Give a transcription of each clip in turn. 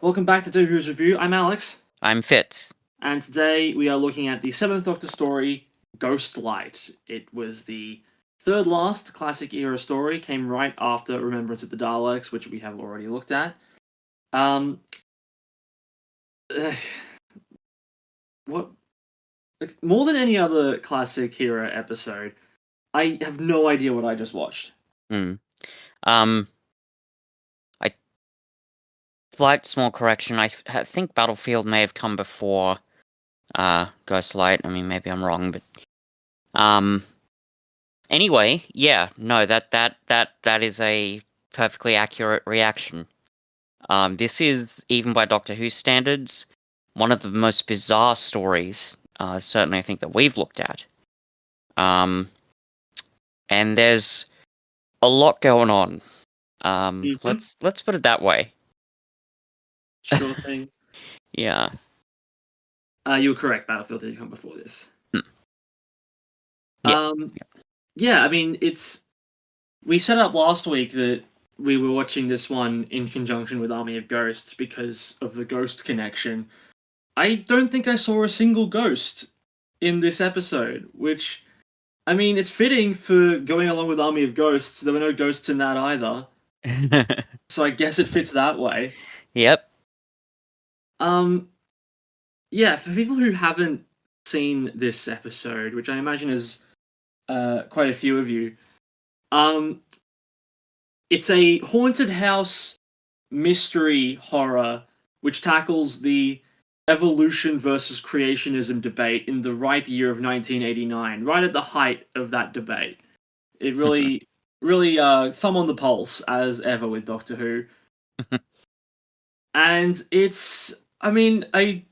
Welcome back to Doctor Who's Review. I'm Alex, I'm Fitz. and today we are looking at the Seventh Doctor story, Ghost Light. It was the third last classic era story, came right after Remembrance of the Daleks, which we have already looked at. Um, what more than any other classic era episode, I have no idea what I just watched. I slight small correction. I think Battlefield may have come before Ghostlight. I mean, maybe I'm wrong, but anyway, yeah, no, that is a perfectly accurate reaction. This is, even by Doctor Who standards, one of the most bizarre stories, certainly I think that we've looked at. And there's a lot going on. Let's put it that way. Sure thing. Yeah. You were correct. Battlefield did come before this. Yeah. Yeah. I mean, we set up last week that we were watching this one in conjunction with Army of Ghosts because of the ghost connection. I don't think I saw a single ghost in this episode, which, I mean, it's fitting for going along with Army of Ghosts. There were no ghosts in that either. So I guess it fits that way. Yep. Yeah, for people who haven't seen this episode, which I imagine is quite a few of you, it's a haunted house mystery horror which tackles the evolution versus creationism debate in the ripe year of 1989, right at the height of that debate. It really, thumb on the pulse as ever with Doctor Who. And it's, I mean, I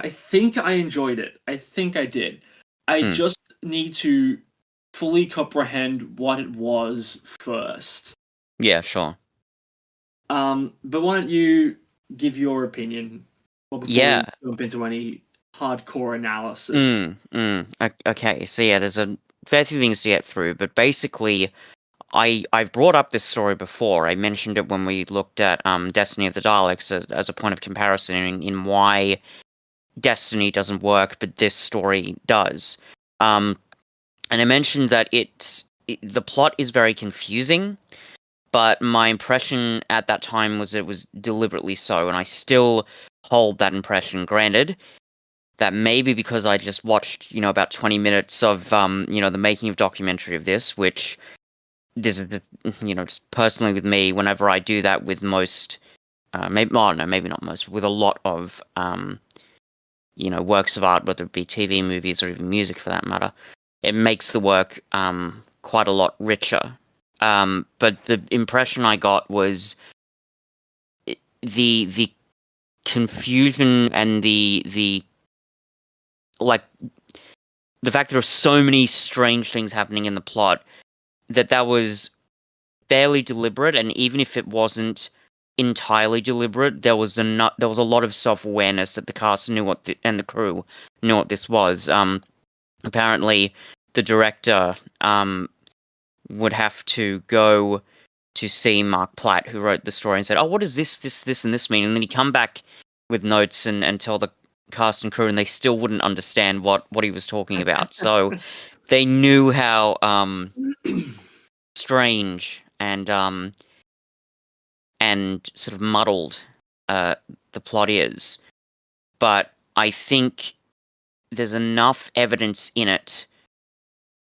think I enjoyed it. I think I did. I just need to fully comprehend what it was first. Yeah, sure. But why don't you give your opinion before we jump into any hardcore analysis? Okay, so yeah, there's a fair few things to get through, but basically, I've brought up this story before. I mentioned it when we looked at Destiny of the Daleks as a point of comparison in why Destiny doesn't work, but this story does. And I mentioned that the plot is very confusing, but my impression at that time was it was deliberately so, and I still hold that impression. Granted, that maybe because I just watched, about 20 minutes of, the making of documentary of this, which this is, just personally with me, whenever I do that with most, maybe not most, with a lot of, works of art, whether it be TV, movies, or even music for that matter, it makes the work quite a lot richer. But the impression I got was the confusion and the fact there are so many strange things happening in the plot that was fairly deliberate, and even if it wasn't entirely deliberate, there was a lot of self-awareness that the cast knew and the crew knew what this was. Apparently, the director would have to go to see Mark Platt, who wrote the story, and said, "Oh, what does this, and this mean?" And then he'd come back with notes and tell the cast and crew, and they still wouldn't understand what he was talking about. So they knew how strange and sort of muddled the plot is. But I think there's enough evidence in it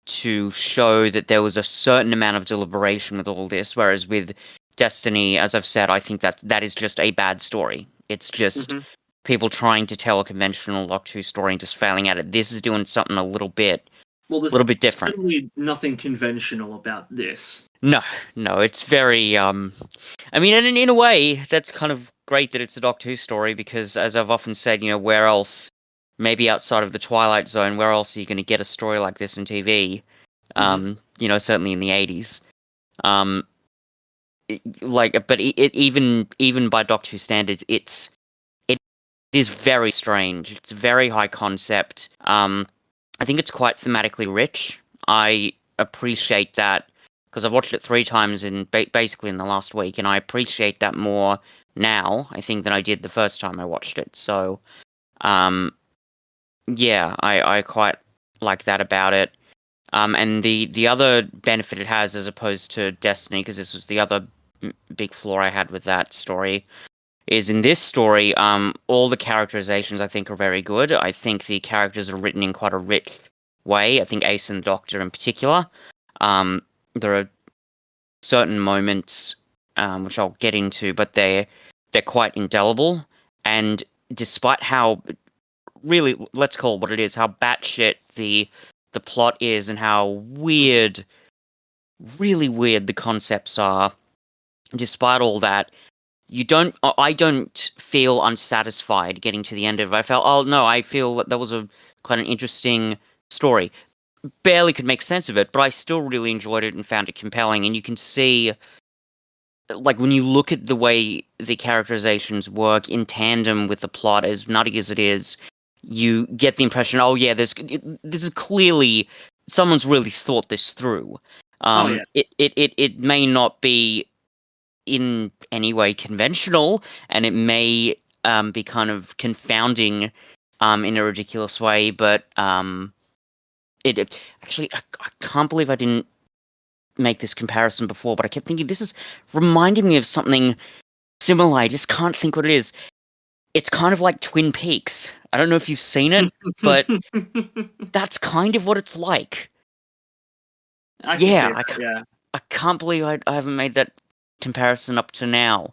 to show that there was a certain amount of deliberation with all this, whereas with Destiny, as I've said, I think that is just a bad story. It's just people trying to tell a conventional Doctor Who story and just failing at it. This is doing something a little bit different. Certainly nothing conventional about this. No, it's very, I mean, and in a way, that's kind of great that it's a Doctor Who story, because, as I've often said, where else, maybe outside of the Twilight Zone, where else are you going to get a story like this in TV? Certainly in the 80s. But even by Doctor Who standards, it is very strange. It's very high concept. I think it's quite thematically rich. I appreciate that, because I've watched it 3 times basically in the last week, and I appreciate that more now, I think, than I did the first time I watched it. So, um, yeah, I quite like that about it. And the other benefit it has, as opposed to Destiny, because this was the other big flaw I had with that story, is in this story, all the characterizations I think are very good. I think the characters are written in quite a rich way. I think Ace and the Doctor in particular. Um, there are certain moments, which I'll get into, but they're quite indelible. And despite how really, let's call it what it is, how batshit the plot is, and how weird, really weird the concepts are, despite all that, I don't feel unsatisfied getting to the end of it. I felt, oh no, I feel that was a quite an interesting story. Barely could make sense of it, but I still really enjoyed it and found it compelling. And you can see, like, when you look at the way the characterizations work in tandem with the plot, as nutty as it is, you get the impression, oh yeah, this is clearly someone's really thought this through. Oh yeah. It may not be in any way conventional, and it may be kind of confounding in a ridiculous way, but actually, I can't believe I didn't make this comparison before, but I kept thinking this is reminding me of something similar. I just can't think what it is. It's kind of like Twin Peaks. I don't know if you've seen it, but that's kind of what it's like. I can see Yeah, that. Yeah. I can't believe I haven't made that comparison up to now.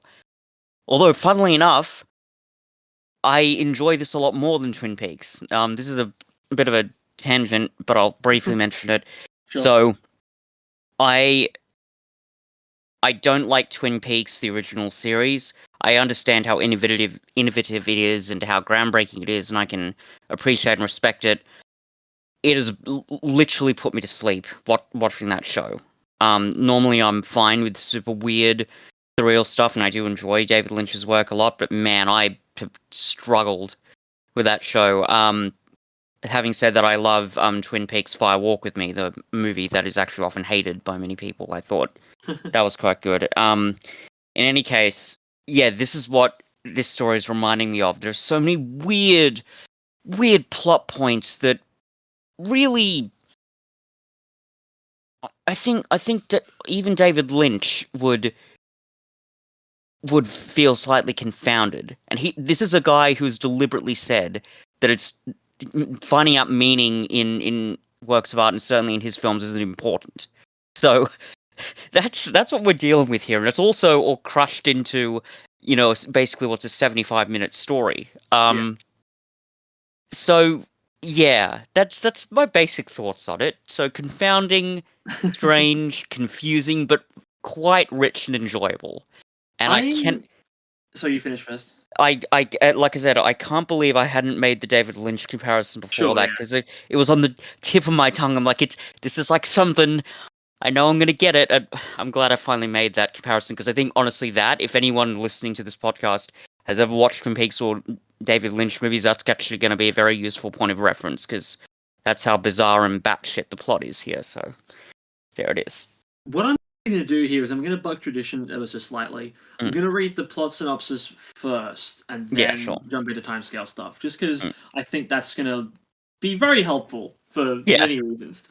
Although, funnily enough, I enjoy this a lot more than Twin Peaks. This is a bit of a tangent, but I'll briefly mention it. Sure. So, I I don't like Twin Peaks, the original series. I understand how innovative it is and how groundbreaking it is, and I can appreciate and respect it. It has literally put me to sleep watching that show. Normally I'm fine with super weird, surreal stuff, and I do enjoy David Lynch's work a lot, but man, I have struggled with that show. Having said that, I love Twin Peaks Fire Walk with Me, the movie that is actually often hated by many people. I thought that was quite good. In any case, yeah, this is what this story is reminding me of. There's so many weird plot points that really, I think that even David Lynch would feel slightly confounded. And this is a guy who's deliberately said that it's finding out meaning in works of art, and certainly in his films, isn't important. So that's what we're dealing with here, and it's also all crushed into, basically what's a 75-minute story. Yeah. So yeah, that's my basic thoughts on it. So confounding, strange, confusing, but quite rich and enjoyable. And I I. can't, So you finish first. like I said, I can't believe I hadn't made the David Lynch comparison before Sure. that, Yeah. because it was on the tip of my tongue. I'm like, this is like something I know I'm gonna get it. And I'm glad I finally made that comparison, because I think honestly that if anyone listening to this podcast has ever watched Twin Peaks or David Lynch movies, that's actually going to be a very useful point of reference, because that's how bizarre and batshit the plot is here. So there it is. What I'm going to do here is I'm going to buck tradition ever so slightly. I'm Mm. going to read the plot synopsis first and Yeah, then sure. jump into timescale stuff, just because Mm. I think that's going to be very helpful for Yeah. many reasons.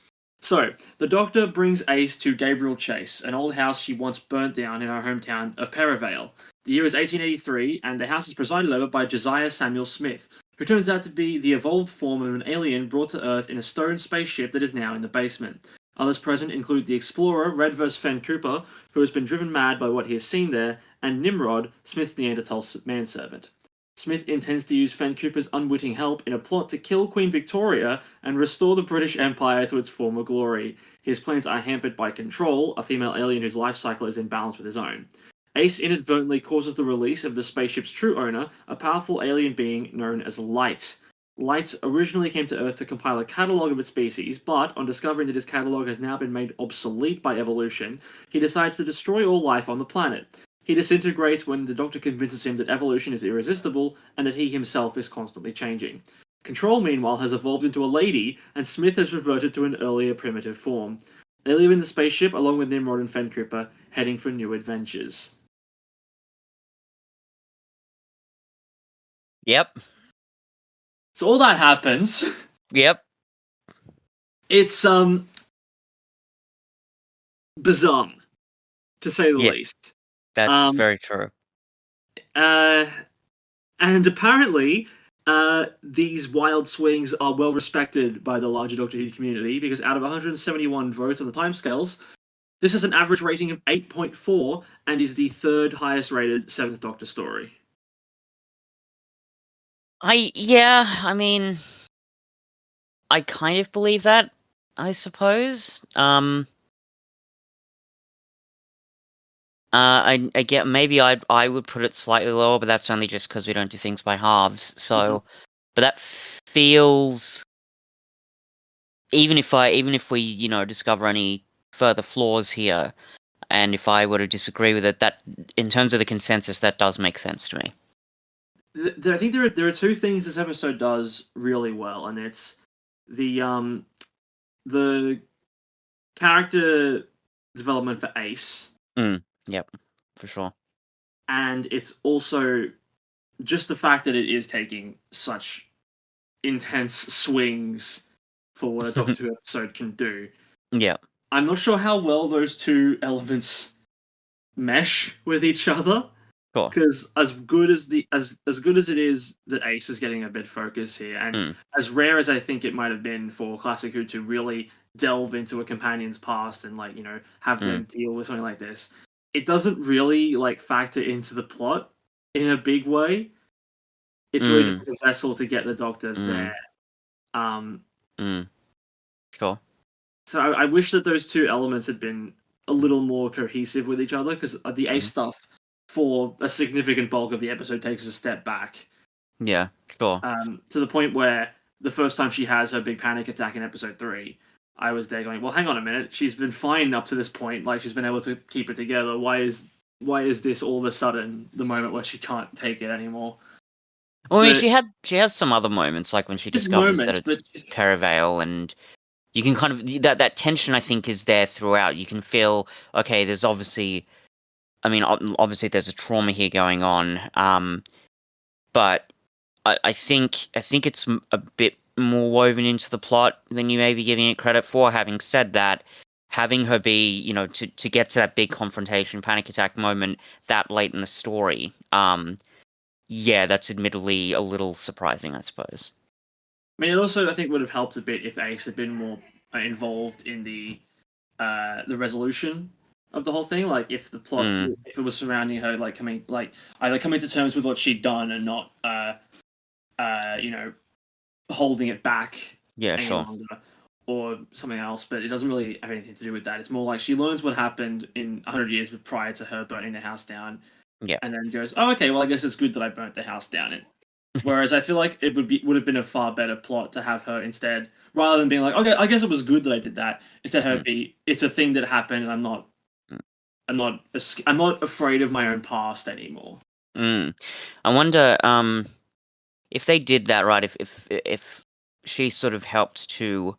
So, the Doctor brings Ace to Gabriel Chase, an old house she once burnt down in her hometown of Perivale. The year is 1883, and the house is presided over by Josiah Samuel Smith, who turns out to be the evolved form of an alien brought to Earth in a stone spaceship that is now in the basement. Others present include the explorer Red vs. Fen Cooper, who has been driven mad by what he has seen there, and Nimrod, Smith's Neanderthal manservant. Smith intends to use Fen Cooper's unwitting help in a plot to kill Queen Victoria and restore the British Empire to its former glory. His plans are hampered by Control, a female alien whose life cycle is in balance with his own. Ace inadvertently causes the release of the spaceship's true owner, a powerful alien being known as Light. Light originally came to Earth to compile a catalogue of its species, but on discovering that his catalogue has now been made obsolete by evolution, he decides to destroy all life on the planet. He disintegrates when the Doctor convinces him that evolution is irresistible and that he himself is constantly changing. Control, meanwhile, has evolved into a lady, and Smith has reverted to an earlier primitive form. They live in the spaceship along with Nimrod and Fen Cooper, heading for new adventures. Yep. So all that happens. Yep. It's bizarre, to say the Yeah. least. That's Um, very true. uh, and apparently, these wild swings are well respected by the larger Doctor Who community because out of 171 votes on the timescales, this has an average rating of 8.4 and is the third highest rated Seventh Doctor story. I mean, I kind of believe that, I suppose. I get maybe I would put it slightly lower, but that's only just because we don't do things by halves. Mhm. So, but that feels even if we discover any further flaws here, and if I were to disagree with it, that in terms of the consensus, that does make sense to me. I think there are two things this episode does really well, and it's the the character development for Ace, Yep, for sure. and it's also just the fact that it is taking such intense swings for what a Doctor Who episode can do. Yeah, I'm not sure how well those two elements mesh with each other. sure. Because as good as it is that Ace is getting a bit focus here, and Mm, as rare as I think it might have been for Classic Who to really delve into a companion's past and have mm, them deal with something like this, it doesn't really factor into the plot in a big way. It's really just mm, like a vessel to get the Doctor there. mm, Um, mm. Sure. so I wish that those two elements had been a little more cohesive with each other because the Ace Mhm. stuff for a significant bulk of the episode takes a step back. Yeah, sure. To the point where the first time she has her big panic attack in episode 3, I was there going, well, hang on a minute, she's been fine up to this point, like she's been able to keep it together. Why is this all of a sudden the moment where she can't take it anymore? Well, I mean, But she has some other moments, like when she just discovers that moments, it's but just, Perivale, and you can kind of that tension I think is there throughout. You can feel okay. There's obviously, I mean, obviously there's a trauma here going on. But I think it's a bit more woven into the plot than you may be giving it credit for. Having said that, having her be, to get to that big confrontation, panic attack moment that late in the story, yeah, that's admittedly a little surprising, I suppose. I mean, it also I think would have helped a bit if Ace had been more involved in the resolution of the whole thing. Like if the plot, Mm, if it was surrounding her, either coming to terms with what she'd done and not, you know, holding it back yeah, any sure. longer, or something else. But it doesn't really have anything to do with that. It's more like she learns what happened in 100 years prior to her burning the house down, Yeah. and then goes, "Oh, okay. Well, I guess it's good that I burnt the house down." Whereas I feel like it would have been a far better plot to have her instead, rather than being like, okay, I guess it was good that I did that. Instead, her Mm, be, it's a thing that happened, and mm, I'm not afraid of my own past anymore. mm. I wonder, if they did that right, if she sort of helped to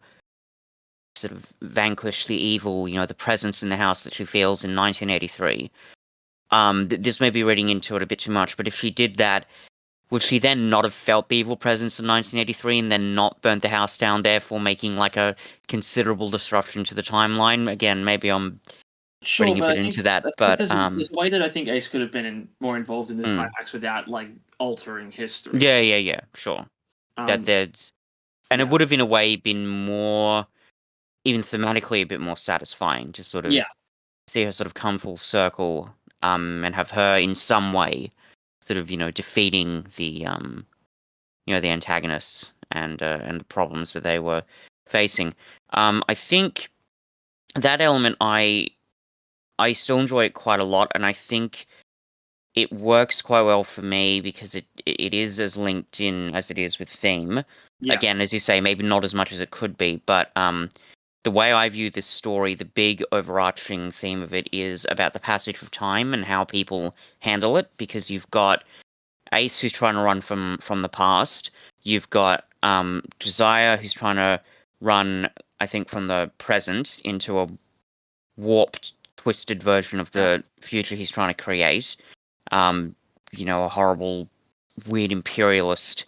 sort of vanquish the evil, the presence in the house that she feels in 1983. This may be reading into it a bit too much, but if she did that, would she then not have felt the evil presence in 1983 and then not burnt the house down, therefore making like a considerable disruption to the timeline? Again, maybe I'm Sure, reading a but bit into that, I think but there's a way that I think Ace could have been more involved in this mm, climax without altering history. yeah, sure. That Um, there's and it yeah, would have in a way been more even thematically a bit more satisfying to sort yeah, of see her sort of come full circle, and have her in some way sort of defeating the antagonists and the problems that they were facing. I think that element I still enjoy it quite a lot, and I think it works quite well for me because it is as linked in as it is with theme. yeah. Again, as you say, maybe not as much as it could be, but the way I view this story, the big overarching theme of it is about the passage of time and how people handle it. Because you've got Ace who's trying to run from the past. You've got Josiah who's trying to run, I think, from the present into a warped, twisted version of Yeah. the future he's trying to create. Um, a horrible weird imperialist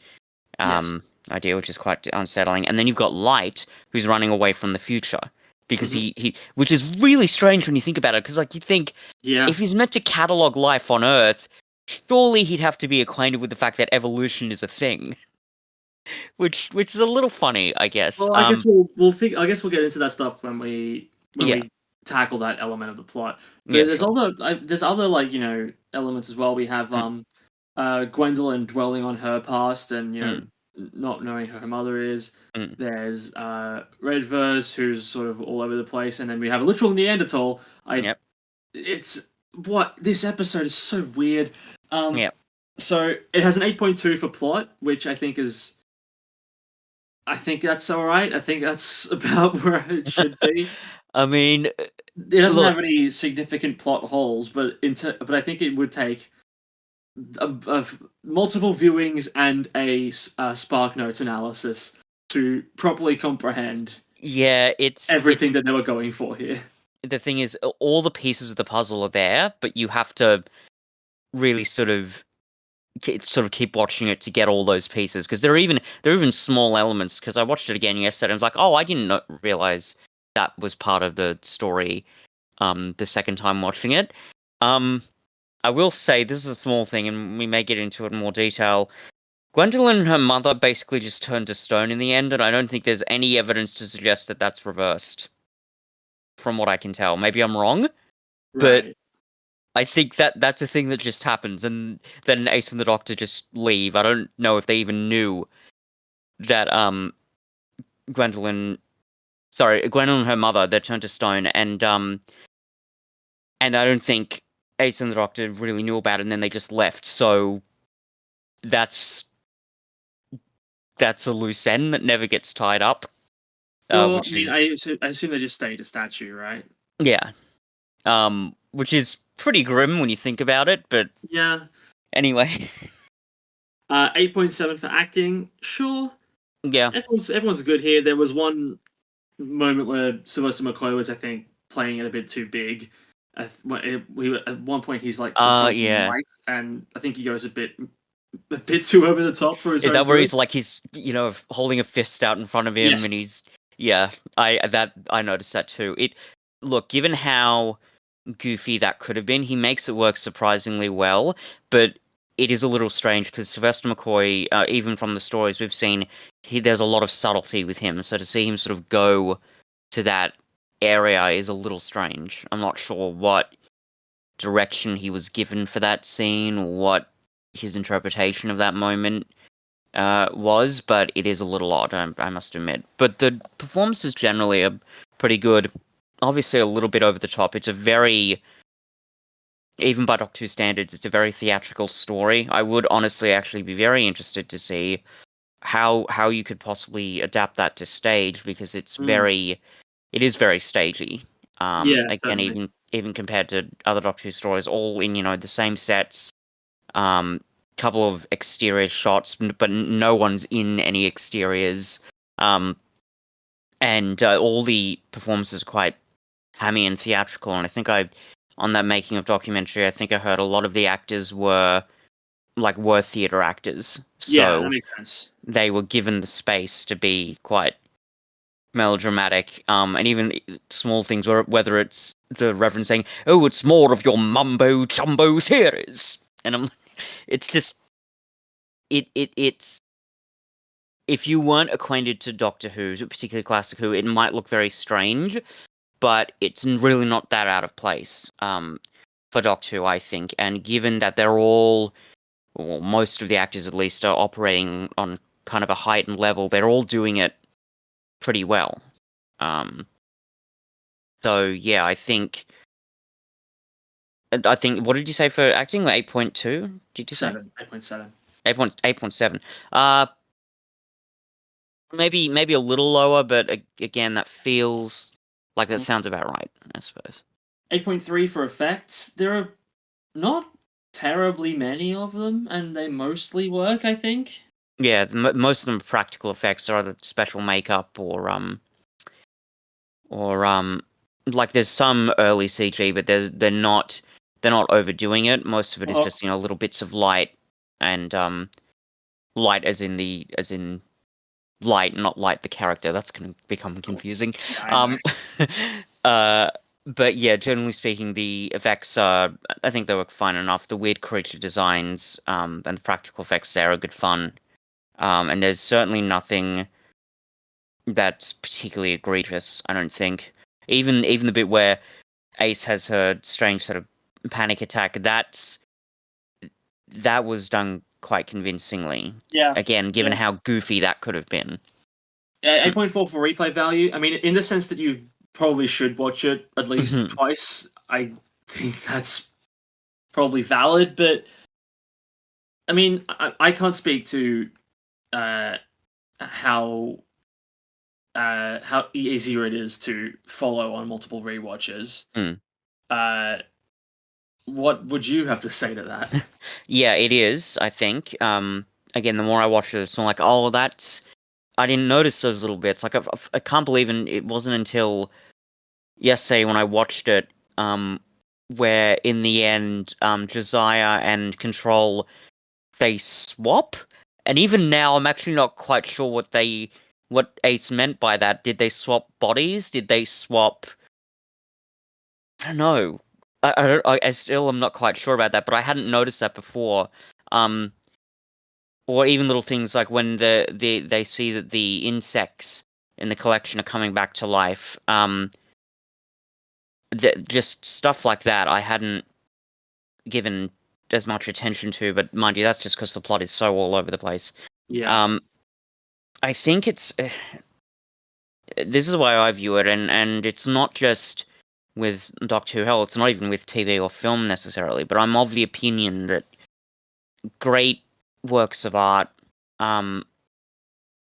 Yes. idea, which is quite unsettling. And then you've got Light, who's running away from the future because Hmm. he which is really strange when you think about it. Because like you'd think Yeah. if he's meant to catalog life on Earth, surely he'd have to be acquainted with the fact that evolution is a thing, which is a little funny, I guess. Well, I guess I guess we'll get into that stuff when Yeah, we tackle that element of the plot. But yeah, sure. there's other like elements as well. We have Mm, Gwendolyn dwelling on her past and mm, not knowing who her mother is. mm, There's Redverse who's sort of all over the place, and then we have a literal Neanderthal. I yep, it's what this episode is so weird. Um, yep. so it has an 8.2 for plot, which I think that's all right. I think that's about where it should be. I mean, It doesn't look, have any significant plot holes, but I think it would take multiple viewings and a Spark Notes analysis to properly comprehend yeah, it's everything that they were going for here. the thing is, all the pieces of the puzzle are there, but you have to really sort of keep watching it to get all those pieces because there are even small elements. Because I watched it again yesterday, and I was like, oh, I didn't realize that was part of the story. The second time watching it, um, I will say this is a small thing, and we may get into it in more detail. Gwendolyn and her mother basically just turned to stone in the end, and I don't think there's any evidence to suggest that that's reversed, from what I can tell. Maybe I'm wrong, but Right. I think that that's a thing that just happens, and then Ace and the Doctor just leave. I don't know if they even knew that Gwendolyn, Gwendolyn and her mother, they turned to stone, and I don't think Ace and the Doctor really knew about it, and then they just left. So that's that's a loose end that never gets tied up, Well, I which mean, is I assume they just stayed a statue, right? yeah, which is pretty grim when you think about it. But Yeah. anyway, 8.7 for acting. Sure. yeah, Everyone's good here. There was one moment where Sylvester McCoy was, I think, playing it a bit too big. At one point, he's like confronting yeah. Mike, and I think he goes a bit too over the top for his Is own that where good. he's like he's holding a fist out in front of him Yes. and he's yeah, I noticed that too. Look, given how goofy that could have been, he makes it work surprisingly well, but it is a little strange because Sylvester McCoy, even from the stories we've seen, there's a lot of subtlety with him. So to see him sort of go to that area is a little strange. I'm not sure what direction he was given for that scene, or what his interpretation of that moment was, but it is a little odd, I must admit. But the performances generally are pretty good. Obviously, a little bit over the top. It's a very, even by Doctor Who standards, it's a very theatrical story. I would honestly actually be very interested to see how you could possibly adapt that to stage because Mm. it is very stagey. Yeah, Again, certainly. even compared to other Doctor Who stories, all in the same sets. Um, Couple of exterior shots, but no one's in any exteriors. Um, and all the performances are quite hammy and theatrical. And I think on that making of documentary, I think I heard a lot of the actors were theater actors, Yeah, that so makes sense. they were given the space to be quite melodramatic. And even small things, whether it's the Reverend saying, "Oh, it's more of your mumbo jumbo theories," and it's just it's if you weren't acquainted to Doctor Who, particularly Classic Who, it might look very strange, but it's really not that out of place for Doctor Who, I think. And given that they're all, or most of the actors at least, are operating on kind of a heightened level, they're all doing it pretty well. Um, so yeah, I think what did you say for acting? 8.2? Did you say 8.7. 8.7? Uh, maybe a little lower, but again, that feels like that sounds about right, I suppose. 8.3 for effects. There are not terribly many of them, and they mostly work, I think. Yeah, most of them are practical effects or either special makeup or like there's some early CG, but they're not overdoing it. Most of it is Oh, just little bits of light. and Light as in Light, not Light the character. That's going to become confusing. Yeah, I know. Um, but yeah, generally speaking, the effects are, I think they work fine enough. The weird creature designs, and the practical effects there are good fun. And there's certainly nothing that's particularly egregious, I don't think. Even the bit where Ace has her strange sort of panic attack, that was done quite convincingly. Yeah, Again, given yeah. how goofy that could have been. 8.4 for replay value. I mean, in the sense that you probably should watch it at least Mhm. twice, I think that's probably valid. But I mean, I can't speak to uh, how how easier it is to follow on multiple rewatches. Mm. Uh, what would you have to say to that? Yeah, it is, I think. Again, the more I watch it, it's more like, oh, that's. I didn't notice those little bits. Like, I can't believe it wasn't until yesterday when I watched it, where in the end, Josiah and Control they swap. And even now, I'm actually not quite sure what Ace meant by that. Did they swap bodies? Did they swap? I don't know. I still am not quite sure about that, but I hadn't noticed that before. Um, or even little things like when they see that the insects in the collection are coming back to life. Just stuff like that I hadn't given as much attention to, but mind you, that's just because the plot is so all over the place. Yeah. Um, I think it's this is the way I view it, and it's not just with Doctor Who Hell. It's not even with TV or film necessarily, but I'm of the opinion that great works of art um,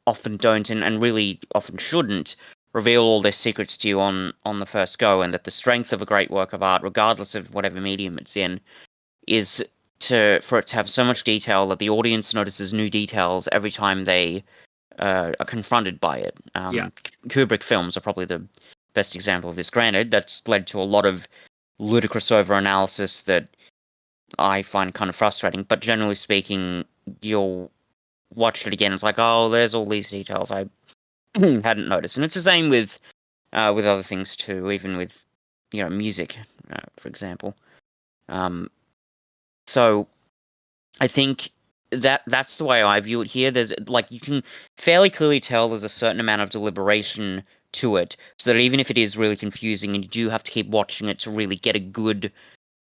often don't and really often shouldn't reveal all their secrets to you on the first go, and that the strength of a great work of art, regardless of whatever medium it's in, is for it to have so much detail that the audience notices new details every time they are confronted by it. Yeah. Kubrick films are probably the best example of this. Granted, that's led to a lot of ludicrous over-analysis that I find kind of frustrating, but generally speaking, you'll watch it again. It's like, oh, there's all these details I hadn't noticed, and it's the same with other things too, even with music, for example. Um, so I think that's the way I view it here. There's like you can fairly clearly tell there's a certain amount of deliberation to it, so that even if it is really confusing and you do have to keep watching it to really get a good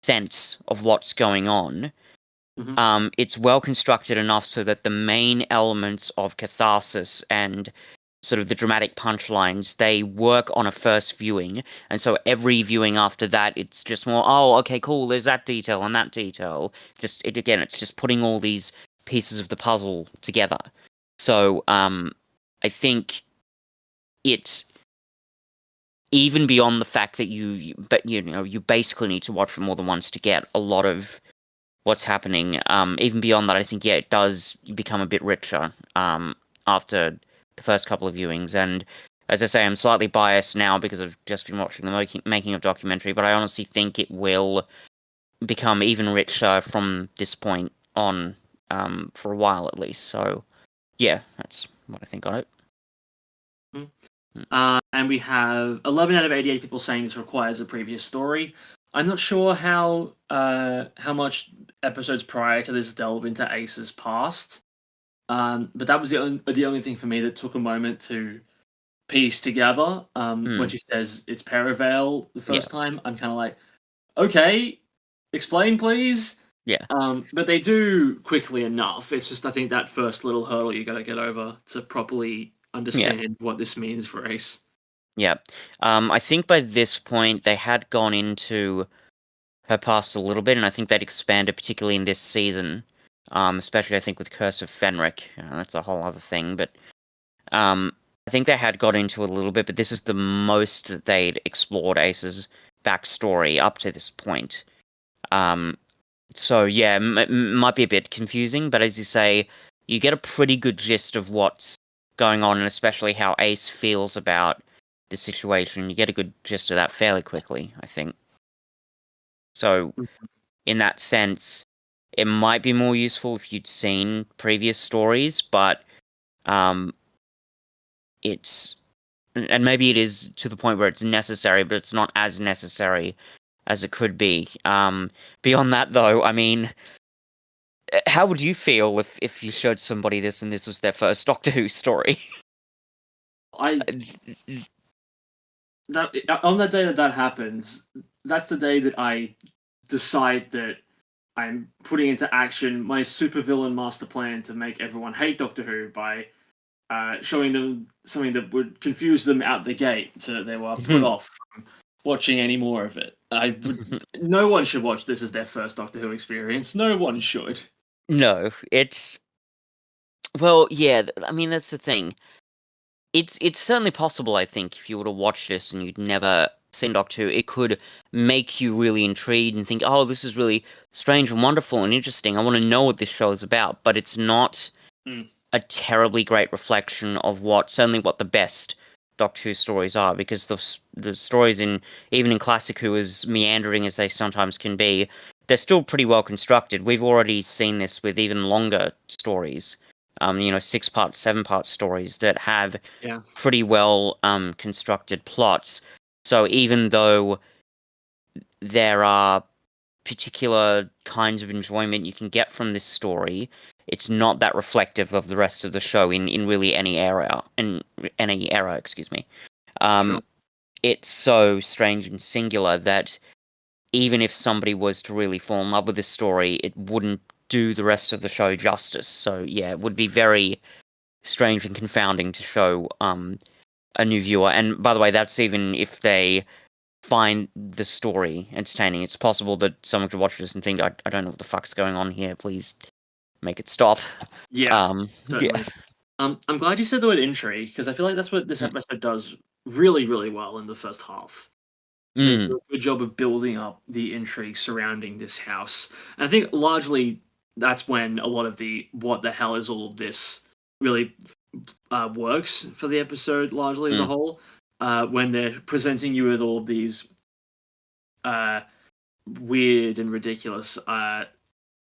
sense of what's going on, Hmm. it's well constructed enough so that the main elements of catharsis and sort of the dramatic punchlines, they work on a first viewing, and so every viewing after that, it's just more, oh, okay, cool, there's that detail and that detail. It's just putting all these pieces of the puzzle together. So, I think it's even beyond the fact that but you basically need to watch it more than once to get a lot of what's happening. Even beyond that, I think it does become a bit richer after the first couple of viewings. And as I say, I'm slightly biased now because I've just been watching the making of documentary, but I honestly think it will become even richer from this point on, for a while at least. So yeah, that's what I think on it. And we have 11 out of 88 people saying this requires a previous story. I'm not sure how much episodes prior to this delve into Ace's past, but that was the only thing for me that took a moment to piece together. When Mm, she says it's Perivale the yeah, first time, I'm kind of like, okay, explain please. yeah, But they do quickly enough. It's just I think that first little hurdle you got to get over to properly yeah. understand what this means for Ace. Yeah. I think by this point they had gone into her past a little bit, and I think they'd expanded, particularly in this season. Especially I think with Curse of Fenric. That's a whole other thing, but um, I think they had got into it a little bit, but this is the most that they'd explored Ace's backstory up to this point. Um, so yeah, might be a bit confusing, but as you say, you get a pretty good gist of what's going on, and especially how Ace feels about the situation. You get a good gist of that fairly quickly, I think. So in that sense, it might be more useful if you'd seen previous stories, but um, it's and maybe it is to the point where it's necessary, but it's not as necessary as it could be. Beyond that, though, I mean, how would you feel if you showed somebody this and this was their first Doctor Who story? I that on that day that that happens, that's the day that I decide that I'm putting into action my supervillain master plan to make everyone hate Doctor Who by showing them something that would confuse them out the gate, so that they were put off from watching any more of it. I would. No one should watch this as their first Doctor Who experience. No one should. No, it's well, yeah. I mean, that's the thing. It's certainly possible. I think if you were to watch this and you'd never seen Doctor Who, it could make you really intrigued and think, "Oh, this is really strange and wonderful and interesting. I want to know what this show is about." But it's not Mm, a terribly great reflection of certainly what the best Doctor Who stories are, because the stories in even in classic Who, as meandering as they sometimes can be, they're still pretty well constructed. We've already seen this with even longer stories, 6-part, 7-part stories that have yeah. pretty well constructed plots. So even though there are particular kinds of enjoyment you can get from this story, it's not that reflective of the rest of the show in really any era, excuse me. Um, Sure. it's so strange and singular that even if somebody was to really fall in love with this story, it wouldn't do the rest of the show justice. So yeah, it would be very strange and confounding to show a new viewer. And by the way, that's even if they find the story entertaining. It's possible that someone could watch this and think, I don't know what the fuck's going on here. Please make it stop. Yeah. Yeah. Certainly. I'm glad you said the word intrigue because I feel like that's what this Mm. episode does really, really well in the first half. They Mm. do a good job of building up the intrigue surrounding this house. And I think largely that's when a lot of the what the hell is all of this really works for the episode largely as a Mm. whole. When they're presenting you with all of these uh, weird and ridiculous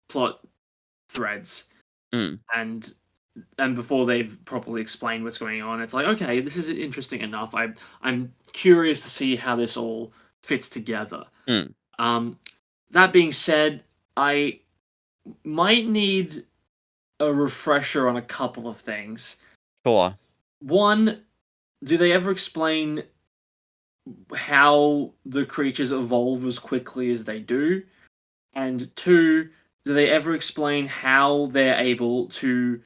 plot threads, Mm. and before they've properly explained what's going on, it's like, okay, this is interesting enough. I'm curious to see how this all fits together. Mm. Um, that being said, I might need a refresher on a couple of things. Sure. One, do they ever explain how the creatures evolve as quickly as they do? And two, do they ever explain how they're able to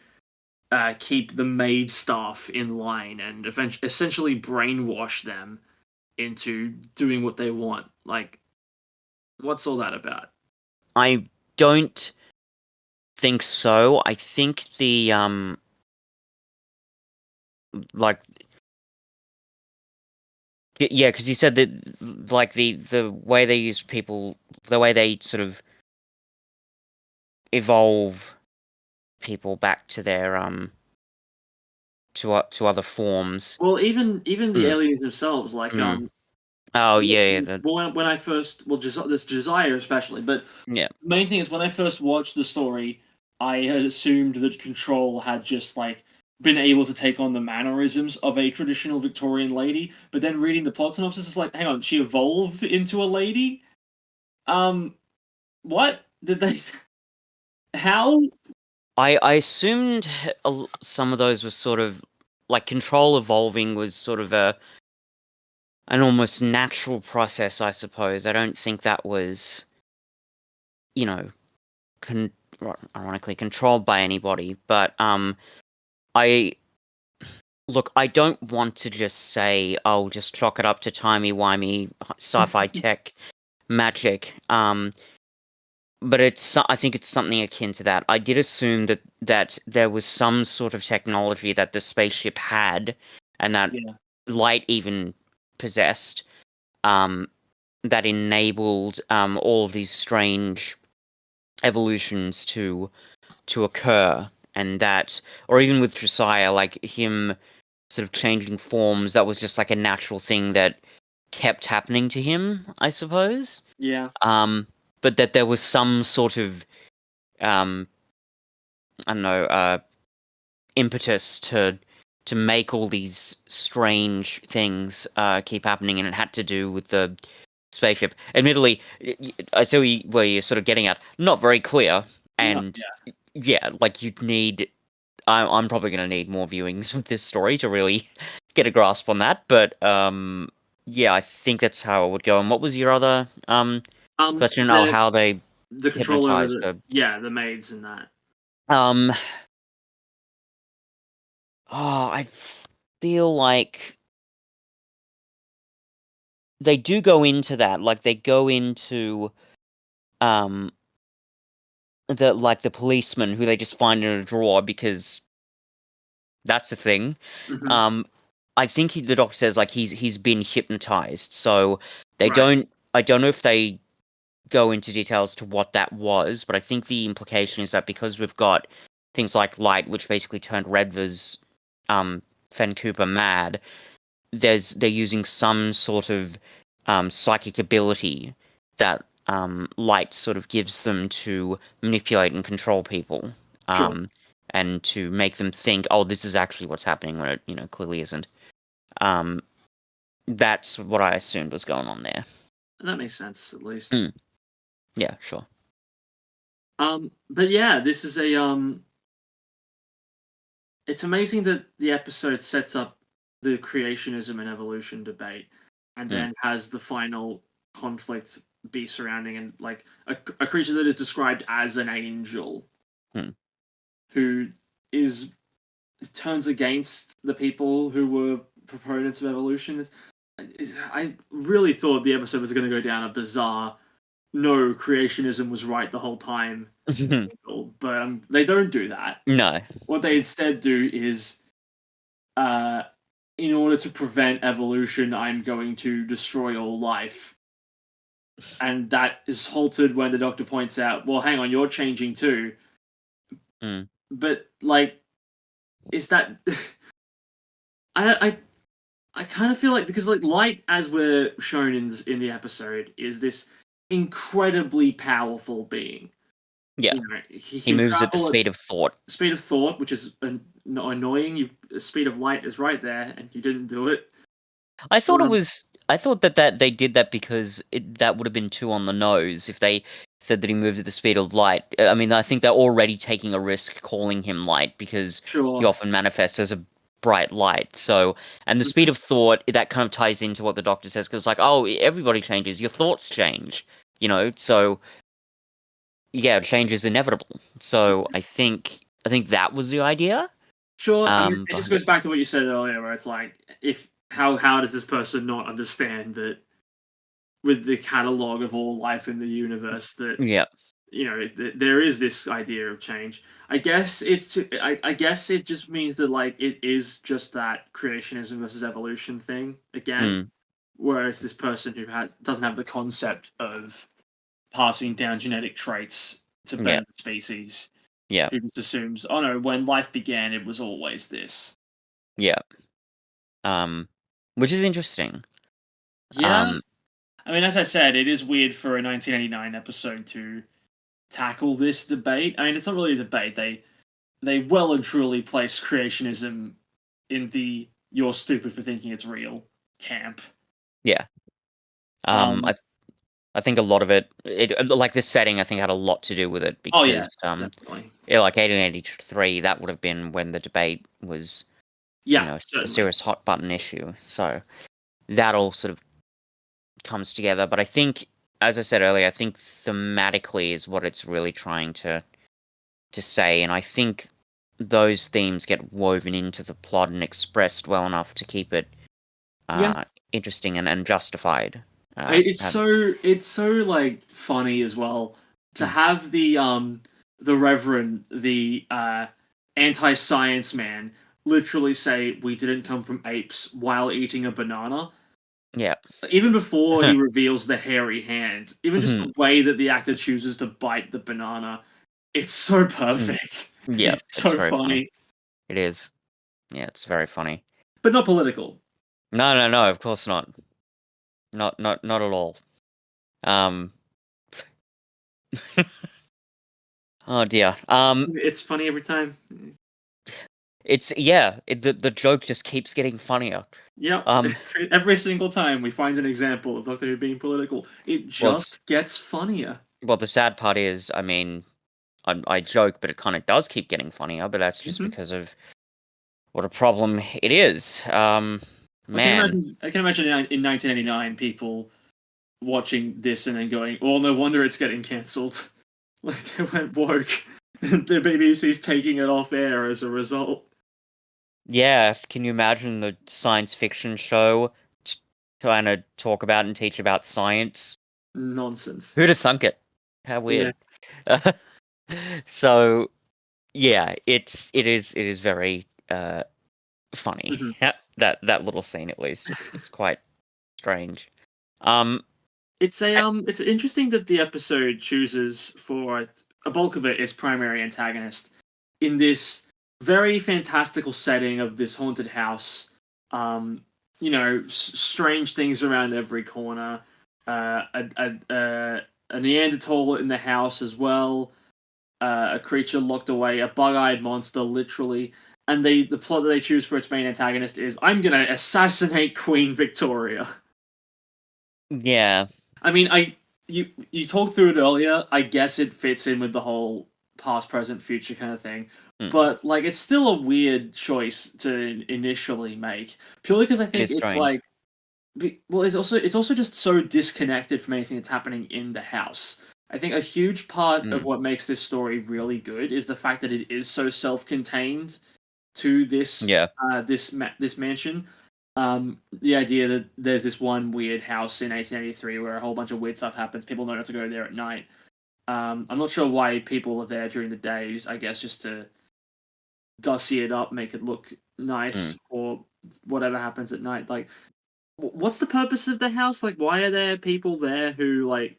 keep the maid staff in line and essentially brainwash them into doing what they want? Like, what's all that about? I don't think so. I think like yeah, because you said that like the way they use people, the way they sort of evolve people back to their to other forms. Well, even the Mm. aliens themselves, like Mm. Oh yeah, yeah, when I first, well, this Josiah especially, but yeah. the main thing is when I first watched the story, I had assumed that Control had just like been able to take on the mannerisms of a traditional Victorian lady, but then reading the plot synopsis, it's like, hang on, she evolved into a lady. Um, what did they? How? I assumed some of those were sort of like Control evolving was sort of an almost natural process, I suppose. I don't think that was, you know, con ironically controlled by anybody. But I look, I don't want to just say, oh, just chalk it up to timey-wimey sci-fi tech magic. But I think it's something akin to that. I did assume that there was some sort of technology that the spaceship had, and that Yeah, Light even possessed, um, that enabled all of these strange evolutions to occur, and that, or even with Josiah, like him sort of changing forms, that was just like a natural thing that kept happening to him, I suppose. yeah, Um, but that there was some sort of I don't know, impetus to make all these strange things keep happening, and it had to do with the spaceship. Admittedly, I see where you're sort of getting at. Not very clear, No, and yeah. yeah, like you'd need. I'm probably going to need more viewings with this story to really get a grasp on that. But yeah, I think that's how it would go. And what was your other question? Oh, The how they control over hypnotize the the the maids and that. um. Oh, I feel like they do go into that. Like they go into um the policeman who they just find in a drawer because that's a thing. Hmm. Um, I think the doctor says like he's been hypnotized. So they Right. don't. I don't know if they go into details to what that was, but I think the implication is that because we've got things like light, which basically turned Redver's Fen Cooper mad, they're using some sort of psychic ability that light sort of gives them to manipulate and control people, Sure. um, and to make them think, oh, this is actually what's happening when it clearly isn't. Um, that's what I assumed was going on there. That makes sense at least. Mm, yeah, sure. But yeah, this is a it's amazing that the episode sets up the creationism and evolution debate and Mm, then has the final conflict be surrounding and like a creature that is described as an angel mm, who is turns against the people who were proponents of evolution. I really thought the episode was going to go down a bizarre no creationism was right the whole time angle, but they don't do that. no. What they instead do is uh, in order to prevent evolution, I'm going to destroy all life. And that is halted when the doctor points out, well, hang on, you're changing too. Mm, But, like, is that. I, I kind of feel like, because, like, light, as we're shown in the episode, is this incredibly powerful being. yeah, You know, he he can moves at the travel at speed of thought. speed of thought, which is annoying. The speed of light is right there, and you didn't do it. I thought it Um, was. I thought that they did that because that would have been too on the nose if they said that he moved at the speed of light. I mean, I think they're already taking a risk calling him light because he sure. often manifests as a bright light. So, and the speed Mhm. of thought that kind of ties into what the doctor says because, like, oh, everybody changes, your thoughts change, So yeah, change is inevitable. So I think that was the idea. Sure. I mean, it just Behind goes it. back to what you said earlier, where it's like, if how does this person not understand that with the catalog of all life in the universe that Yeah. there is this idea of change. I guess I guess it just means that like it is just that creationism versus evolution thing again, Mm, whereas this person who doesn't have the concept of passing down genetic traits to yeah. better the species, Yeah. who just assumes, oh no, when life began, it was always this. Yeah. Which is interesting. Yeah, Um, I mean, as I said, it is weird for a 1989 episode to tackle this debate. I mean, it's not really a debate. They well and truly place creationism in the "you're stupid for thinking it's real" camp. yeah. Um. I think a lot of it like the setting, I think had a lot to do with it Oh yeah, because definitely. yeah, like 1883, that would have been when the debate was, Yeah, a certainly. serious hot button issue. So that all sort of comes together. But I think, as I said earlier, I think thematically is what it's really trying to say, and I think those themes get woven into the plot and expressed well enough to keep it Yeah, interesting and justified. Have, it's so like funny as well to mm, have the Reverend, the anti-science man, literally say we didn't come from apes while eating a banana. yeah. Even before he reveals the hairy hands, even just Mhm, the way that the actor chooses to bite the banana, it's so mm. perfect. Yeah, It's it's so very funny. funny, It is. Yeah, it's very funny. but not political. No, no, no, of course not. Not at all. Um Oh dear. It's funny every time. the joke just keeps getting funnier. Yep, Um, every single time we find an example of Doctor Who being political, it well, it's, just gets funnier. well, the sad part is, I mean, I joke, but it kind of does keep getting funnier. But that's just Hmm. because of what a problem it is. Man, I can imagine in 1989 people watching this and then going, "Oh, no wonder it's getting cancelled." Like they went woke, and the BBC's taking it off air as a result. yeah. Can you imagine the science fiction show trying to talk about and teach about science? Nonsense. Who'd have thunk it? How Yeah. weird. So yeah, it is very funny. Hmm. That little scene at least. It's quite strange. Um, It's interesting that the episode chooses for a bulk of it its primary antagonist in this very fantastical setting of this haunted house. Um, strange things around every corner. A Neanderthal in the house as well. A creature locked away, a bug-eyed monster, literally. And the plot that they choose for its main antagonist is I'm gonna assassinate Queen Victoria. yeah. I mean, you talked through it earlier. I guess it fits in with the whole past, present, future kind of thing. Mm, But like, it's still a weird choice to initially make, purely because I it think is it's like, strange. well, it's also just so disconnected from anything that's happening in the house. I think a huge part of Mm, what makes this story really good is the fact that it is so self-contained to yeah. this mansion. The idea that there's this one weird house in 1883 where a whole bunch of weird stuff happens. People know not to go there at night. I'm not sure why people are there during the day. I guess just to dossier it up, make it look Mm, nice, or whatever happens at night. Like, what's the purpose of the house? Like, why are there people there who like?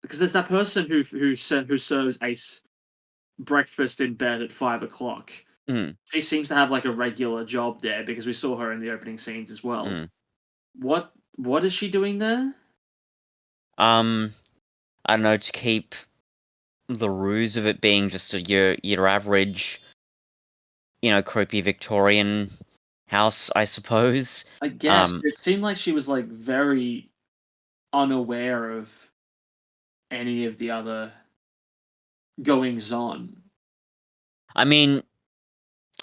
Because there's that person who serves Ace breakfast in bed at 5 o'clock. mm, She seems to have like a regular job there because we saw her in the opening scenes as well. mm. What is she doing there? Um, I don't know, to keep the ruse of it being just your average, creepy Victorian house, I suppose. I guess Um, it seemed like she was like very unaware of any of the other goings on. I mean,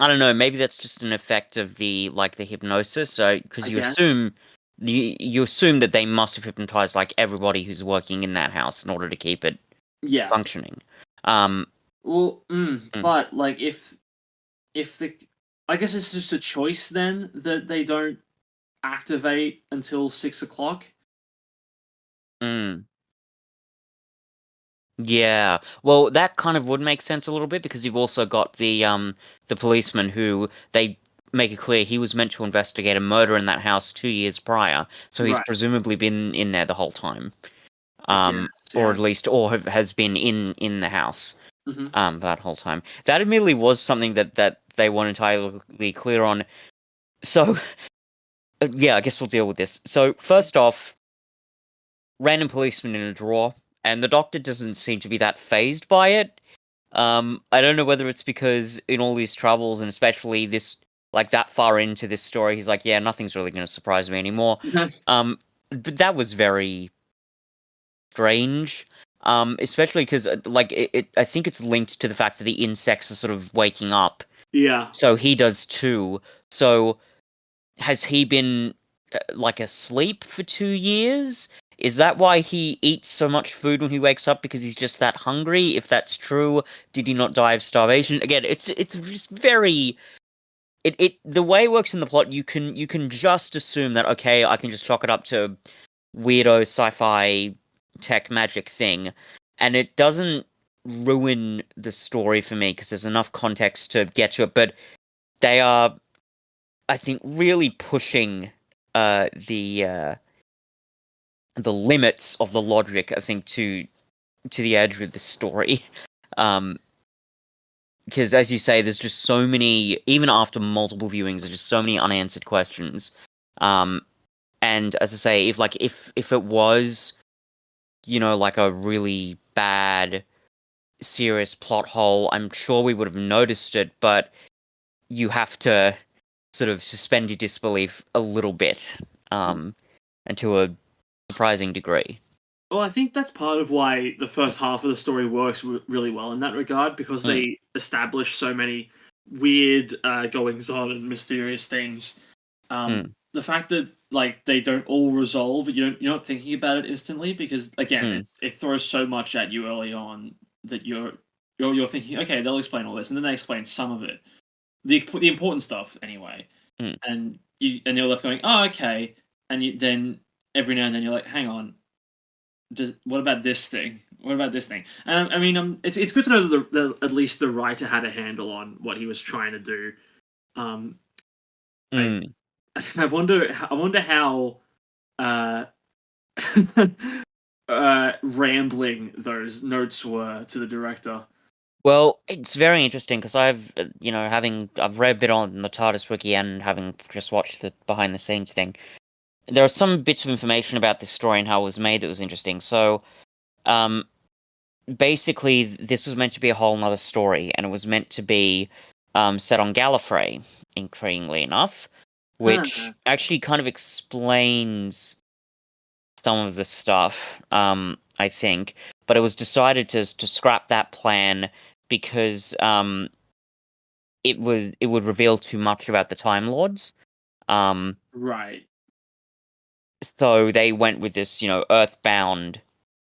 I don't know, maybe that's just an effect of the hypnosis. So, because I you guess. assume you assume that they must have hypnotized like everybody who's working in that house in order to keep it Yeah. functioning. Um, Well, mm, but like if the I guess it's just a choice then that they don't activate until 6 o'clock. mm. Yeah. Well, that kind of would make sense a little bit because you've also got the policeman who they make it clear he was meant to investigate a murder in that house 2 years prior, so he's Right. presumably been in there the whole time. I guess. Or Yeah. at least has been in the house Hmm. that whole time. That admittedly was something that they weren't entirely clear on. So, yeah, I guess we'll deal with this. So, first off, random policeman in a drawer, and the doctor doesn't seem to be that phased by it. I don't know whether it's because in all these troubles, and especially this, like that far into this story, he's like, yeah, nothing's really going to surprise me anymore. But that was very strange. Especially because, like, I think it's linked to the fact that the insects are sort of waking up. Yeah. So he does too. So has he been like asleep for 2 years? Is that why he eats so much food when he wakes up because he's just that hungry? If that's true, did he not die of starvation? Again, it's just very it the way it works in the plot, you can just assume that okay, I can just chalk it up to weirdo sci-fi tech magic thing, and it doesn't ruin the story for me because there's enough context to get to it, but they are I think really pushing the limits of the logic, I think, to the edge with the story. Um, because as you say, there's just so many, even after multiple viewings, there's just so many unanswered questions. Um, and as I say, if it was, like a really bad serious plot hole, I'm sure we would have noticed it, but you have to sort of suspend your disbelief a little bit, and to a surprising degree. Well, I think that's part of why the first half of the story works really well in that regard, because Mm, they establish so many weird goings on and mysterious things. The fact that like they don't all resolve, you're not thinking about it instantly because again, mm, it throws so much at you early on that you're thinking, okay, they'll explain all this, and then they explain some of it, the important stuff anyway, mm, and you're left going, oh, okay, and then every now and then you're like, hang on, what about this thing? What about this thing? I mean, it's good to know that at least the writer had a handle on what he was trying to do. Um, I mm. I wonder how uh, rambling those notes were to the director. Well, it's very interesting because I've read a bit on the TARDIS wiki and having just watched the behind the scenes thing. There are some bits of information about this story and how it was made that was interesting. So, um, basically, this was meant to be a whole nother story, and it was meant to be set on Gallifrey, intriguingly enough, which Huh. actually kind of explains some of the stuff, I think. But it was decided to scrap that plan because it would reveal too much about the Time Lords. Um, Right. so they went with this, Earthbound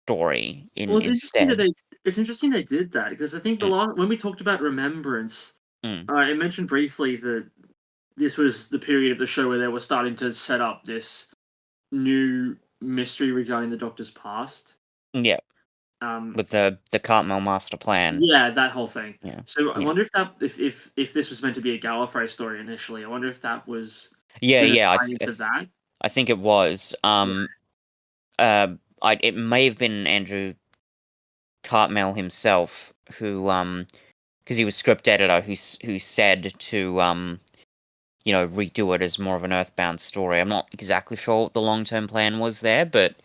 story Well, instead. it's interesting they did that because I think the Mm, last when we talked about Remembrance, mm, I mentioned briefly that this was the period of the show where they were starting to set up this new mystery regarding the Doctor's past. yeah, Um, with the Cartmel master plan. yeah, that whole thing. Yeah, So I yeah, wonder if that if this was meant to be a Gallifrey story initially, I wonder if that was yeah, gonna yeah. tie into that. I think it was. Yeah. Uh, it may have been Andrew Cartmel himself who, because he was script editor, who said to, redo it as more of an Earthbound story. I'm not exactly sure what the long term plan was there, but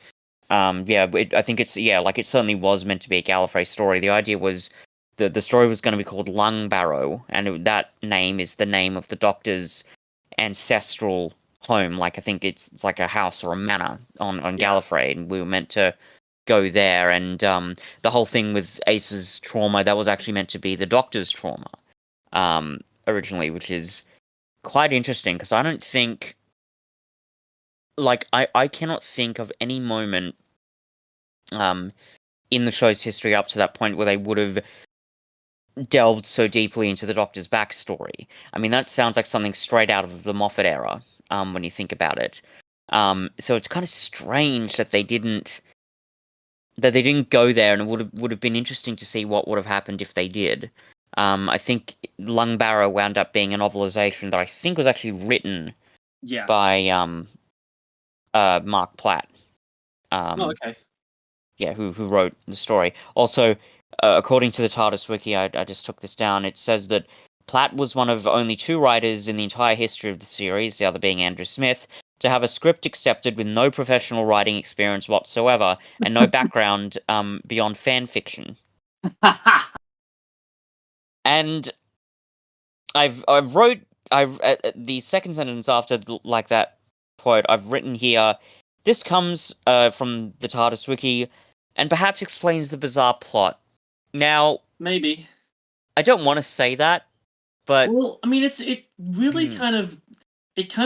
yeah, I think it's yeah, like it certainly was meant to be a Gallifrey story. The idea was the story was going to be called Lung Barrow, and that name is the name of the Doctor's ancestral home. Like I think it's like a house or a manor on Yeah. Gallifrey, and we were meant to go there. And the whole thing with Ace's trauma, that was actually meant to be the Doctor's trauma, originally, which is quite interesting because I don't think like I cannot think of any moment um in the show's history up to that point where they would have delved so deeply into the Doctor's backstory. I mean, that sounds like something straight out of the Moffat era, when you think about it. So it's kind of strange that they didn't go there, and it would have been interesting to see what would have happened if they did. I think Lung Barrow wound up being a novelization that I think was actually written Yeah. by Mark Platt. Oh, Um, okay. yeah, who wrote the story. Also, according to the TARDIS wiki, I just took this down. It says that Platt was one of only two writers in the entire history of the series, the other being Andrew Smith, to have a script accepted with no professional writing experience whatsoever and no background beyond fan fiction. And I've wrote I've the second sentence after like that quote I've written here. This comes from the TARDIS wiki, and perhaps explains the bizarre plot. Now, Maybe. I don't want to say that, but Well, I mean, it really mm, kind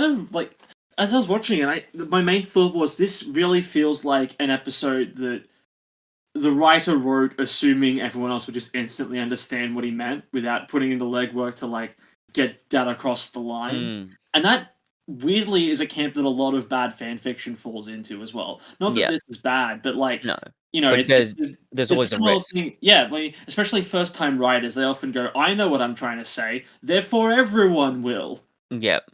of like as I was watching it, my main thought was this really feels like an episode that the writer wrote assuming everyone else would just instantly understand what he meant without putting in the legwork to like get that across the line. mm, And that weirdly is a camp that a lot of bad fan fiction falls into as well. Not that yeah, this is bad, but like, no, it, but there's it's always a a similar risk. thing. Yeah, especially first time writers, they often go, I know what I'm trying to say, therefore everyone will. Yep,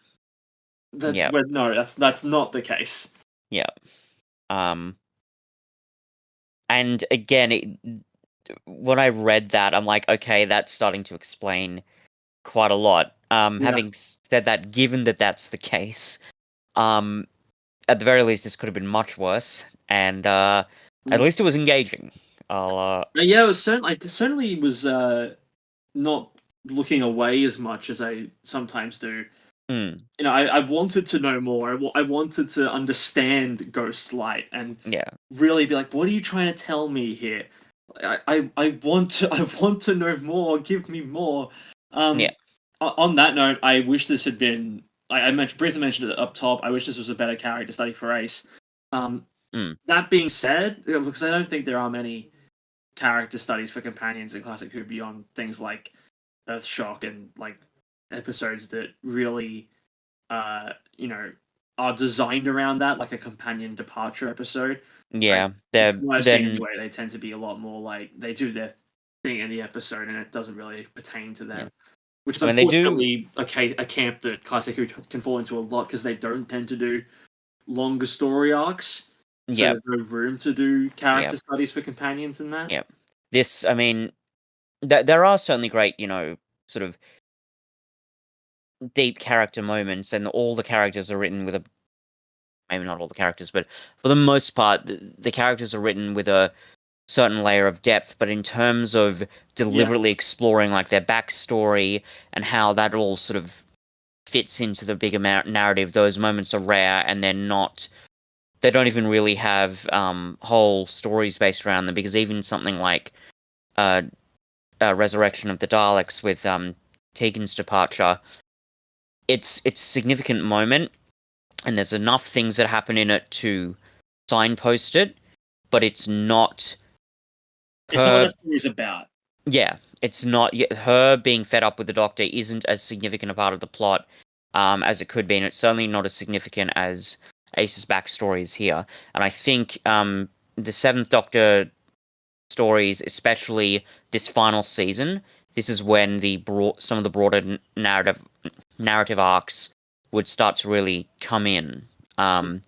yep, No, that's not the case. yep. Um, and again, when I read that, I'm like, okay, that's starting to explain quite a lot. Yeah. Having said that, given that that's the case, um, at the very least, this could have been much worse, and at Mm. least it was engaging. I'll Yeah, it was I certainly was not looking away as much as I sometimes do. mm, You know, I wanted to know more. I wanted to understand Ghost Light and yeah, really be like, what are you trying to tell me here? I want to I want to know more. Give me more. yeah, On that note, I wish this had been. I mentioned briefly mentioned it up top. I wish this was a better character study for Ace. Um, mm, that being said, because I don't think there are many character studies for companions in Classic Who beyond things like Earthshock and like episodes that really you know, are designed around that, like a companion departure episode. I, yeah. They're from what I've seen then anyway, they tend to be a lot more like they do their thing in the episode, and it doesn't really pertain to yeah. them. Which is I mean, they do. unfortunately a camp that Classic Who can fall into a lot because they don't tend to do longer story arcs, so Yeah, there's no room to do yeah, character studies for companions in that. yeah. This, I mean, there are certainly great, sort of deep character moments, and all the characters are written with a maybe not all the characters, but for the most part, the characters are written with a certain layer of depth. But in terms of Yeah, deliberately exploring like their backstory and how that all sort of fits into the bigger narrative, those moments are rare, and they're not. They don't even really have whole stories based around them, because even something like uh, Resurrection of the Daleks with Tegan's departure, it's a significant moment, and there's enough things that happen in it to signpost it, but it's not it's not what her. that story's about. Yeah, it's not her being fed up with the Doctor isn't as significant a part of the plot as it could be, and it's certainly not as significant as Ace's backstory is here. And I think the Seventh Doctor stories, especially this final season, this is when some of the broader narrative arcs would start to really come in. Um,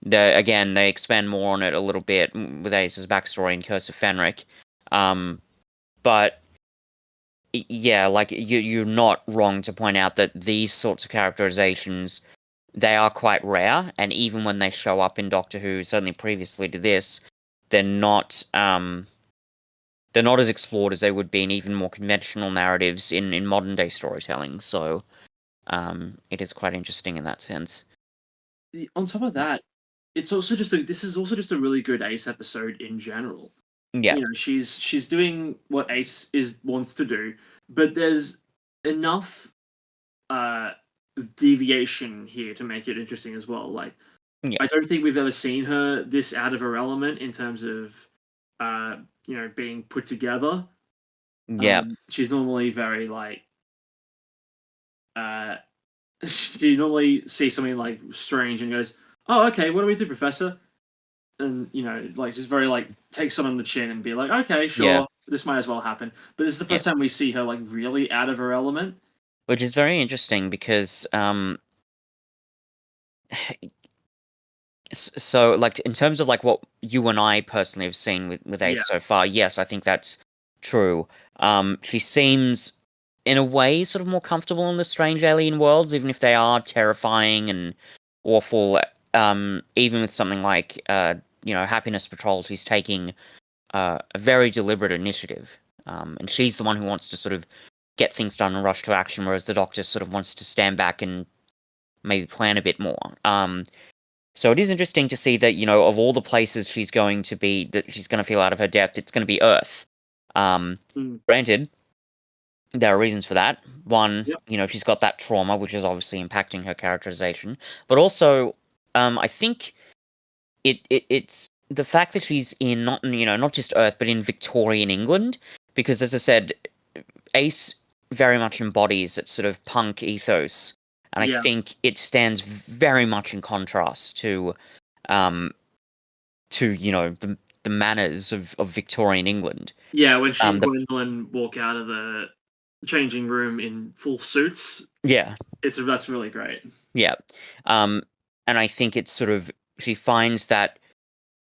again, they expand more on it a little bit with Ace's backstory in Curse of Fenric. Um, but yeah, like you're not wrong to point out that these sorts of characterizations, they are quite rare, and even when they show up in Doctor Who, certainly previously to this, they're not they're not as explored as they would be in even more conventional narratives in modern day storytelling. So it is quite interesting in that sense. On top of that, it's also just this is also just a really good Ace episode in general. Yeah, You know, she's doing what Ace is wants to do, but there's enough uh deviation here to make it interesting as well. Like yeah, I don't think we've ever seen her this out of her element in terms of uh being put together. yeah, She's normally very like uh she normally sees something like strange and goes, "Oh, okay, what do we do, Professor?" And like just very like take someone on the chin and be like, "Okay, yeah, sure, this might as well happen." But this is the yeah. first time we see her like really out of her element. Which is very interesting because so like in terms of like what you and I personally have seen with Yeah, Ace so far, yes, I think that's true. She seems in a way sort of more comfortable in the strange alien worlds, even if they are terrifying and awful. Even with something like Happiness Patrol, she's taking a very deliberate initiative. And she's the one who wants to sort of get things done and rush to action, whereas the Doctor sort of wants to stand back and maybe plan a bit more. So it is interesting to see that, of all the places that she's going to feel out of her depth, it's going to be Earth. Um, mm, Granted, there are reasons for that. One, yep, she's got that trauma, which is obviously impacting her characterization. But also, I think it's the fact that she's in not just Earth, but in Victorian England, because as I said, Ace very much embodies that sort of punk ethos, and I yeah, think it stands very much in contrast um, to the manners of Victorian England. yeah. When she and The Gwendolyn walk out of the changing room in full suits, Yeah, that's really great. yeah, um, and I think it's sort of she finds that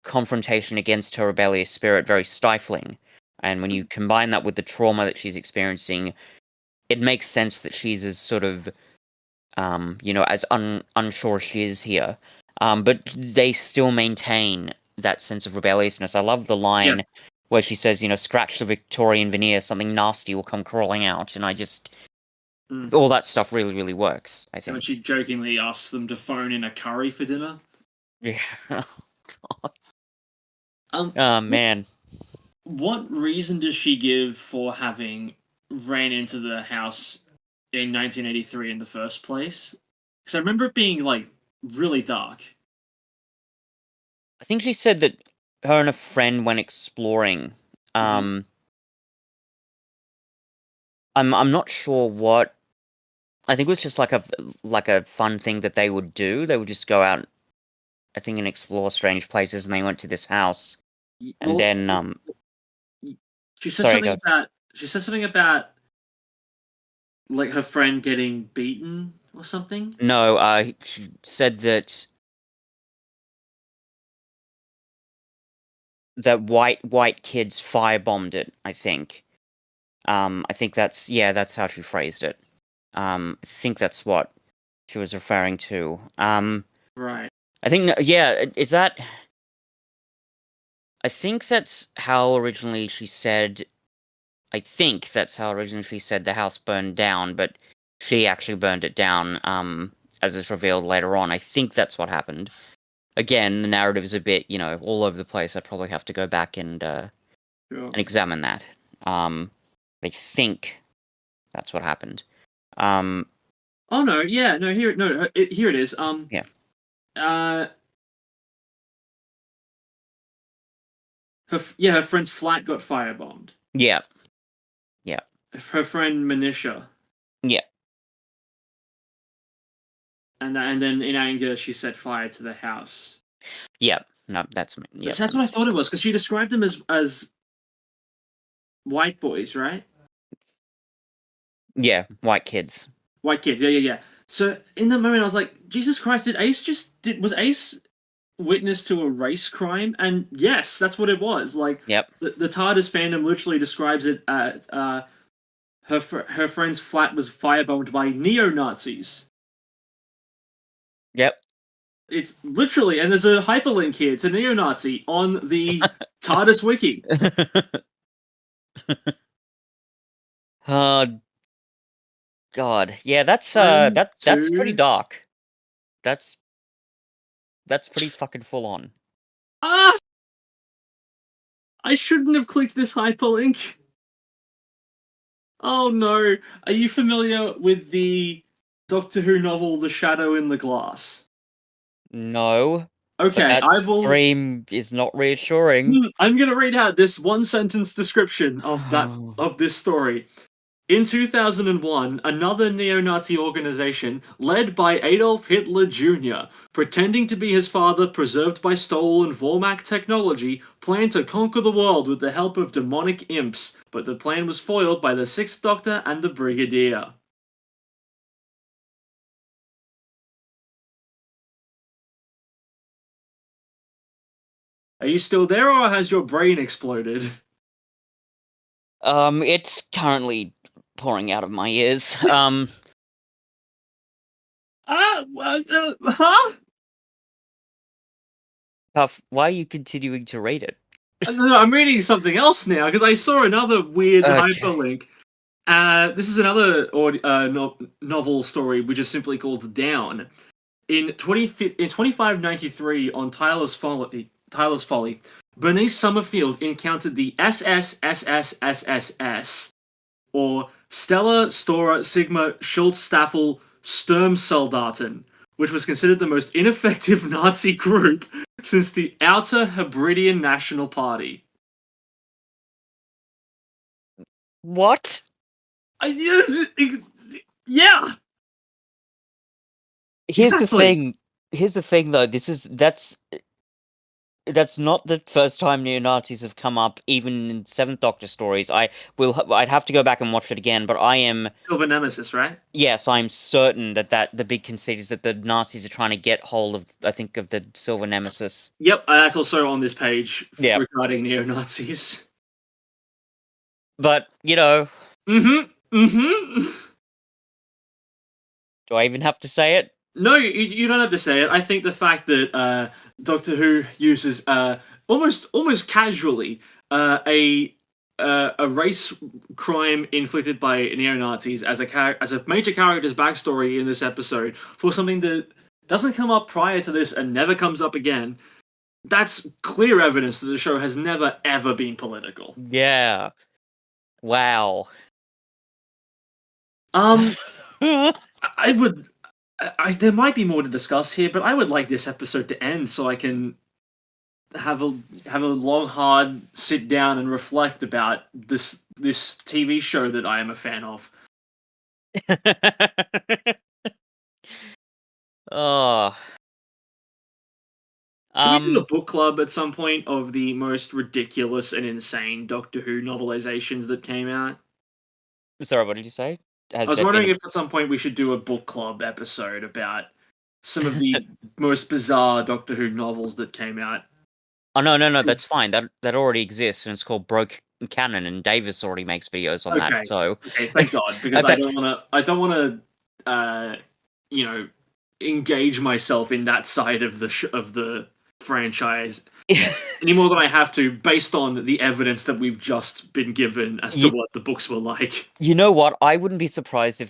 confrontation against her rebellious spirit very stifling, and when you combine that with the trauma that she's experiencing, it makes sense that she's as sort of as unsure as she is here. But they still maintain that sense of rebelliousness. I love the Yeah, line where she says, scratch the Victorian veneer, something nasty will come crawling out, and I just Mm. all that stuff really, really works, I And when think. she jokingly asks them to phone in a curry for dinner. Yeah. Um, Oh what, man. what reason does she give for having ran into the house in 1983 in the first place? Because I remember it being like really dark. I think she said that her and a friend went exploring. Hmm. Um I'm not sure what. I think it was just like a fun thing that they would do. They would just go out, I think, and explore strange places, and they went to this house. And Well, then she said sorry, something go. about like her friend getting beaten or something. No, she said that white kids firebombed it, I think. I think that's how she phrased it. I think that's what she was referring to. Right. I think, yeah, is that? I think that's how originally she said. I think that's how originally she said the house burned down, but she actually burned it down. As is revealed later on, I think that's what happened. Again, the narrative is a bit, all over the place. I'd probably have to go back and Sure. examine that. Um, I think that's what happened. Um, Oh no, yeah, no, here it is. yeah, Uh, her friend's flat got firebombed. yeah, yeah, Her friend Manisha, yeah, and then in anger she set fire to the house. yeah. No, yeah, That's that what I makes thought it was sense. because she described them as white boys, right? Yeah, white kids. White kids, yeah, yeah, yeah. So in that moment, I was like, Jesus Christ, was Ace witness to a race crime? And yes, that's what it was. Like Yep, the TARDIS fandom literally describes it as her friend's flat was firebombed by neo Nazis. yep. It's literally, and there's a hyperlink here to neo Nazi on the TARDIS wiki. Oh God, yeah. That's One, that's pretty two. dark. That's that's pretty fucking full on. Ah, I shouldn't have clicked this hyperlink. Oh no. Are you familiar with the Doctor Who novel The Shadow in the Glass? No, but Okay, that stream is not reassuring. I'm going to read out this one sentence description of this story. In 2001, another neo-Nazi organization, led by Adolf Hitler Jr., pretending to be his father preserved by stolen Vormak technology, planned to conquer the world with the help of demonic imps, but the plan was foiled by the Sixth Doctor and the Brigadier. Are you still there, or has your brain exploded? It's currently pouring out of my ears. Huh? Puff, why are you continuing to read it? No, I'm reading something else now because I saw another weird Okay. hyperlink. This is another novel story which is simply called Down. In 2593 on Tyler's Folly, Bernice Summerfield encountered the SSSSSSS, or Stella Stora Sigma Schultzstaffel Sturmsoldaten, which was considered the most ineffective Nazi group since the Outer Hebridean National Party. What? Yes, yeah, Here's the exactly. thing. Here's the thing, though. That's not the first time neo-Nazis have come up, even in Seventh Doctor stories. I'd have to go back and watch it again, but I am, Silver Nemesis, right? yes, I'm certain that the big conceit is that the Nazis are trying to get hold of, I think, of the Silver Nemesis. Yep, that's also on this page Yeah, regarding neo Nazis. but Mm hmm. Mm hmm. do I even have to say it? No, you don't have to say it. I think the fact that Doctor Who uses almost casually A a race crime inflicted by neo Nazis as as a major character's backstory in this episode for something that doesn't come up prior to this and never comes up again. That's clear evidence that the show has never ever been political. Yeah. Wow. Um, I would. There might be more to discuss here, but I would like this episode to end so I can have a have a long, hard sit down and reflect about this TV show that I am a fan of. Oh. Should we do a book club at some point of the most ridiculous and insane Doctor Who novelizations that came out? Sorry, what did you say? I Has was there been wondering a... if at some point we should do a book club episode about some of the most bizarre Doctor Who novels that came out. Oh, no, that's fine. That already exists, and it's called Broke Canon, and Davis already makes videos on that, Okay, so... okay, thank God, because In fact, I don't want to, you know, engage myself in that side of of the franchise any more than I have to, based on the evidence that we've just been given as to you, what the books were like. you know what? I wouldn't be surprised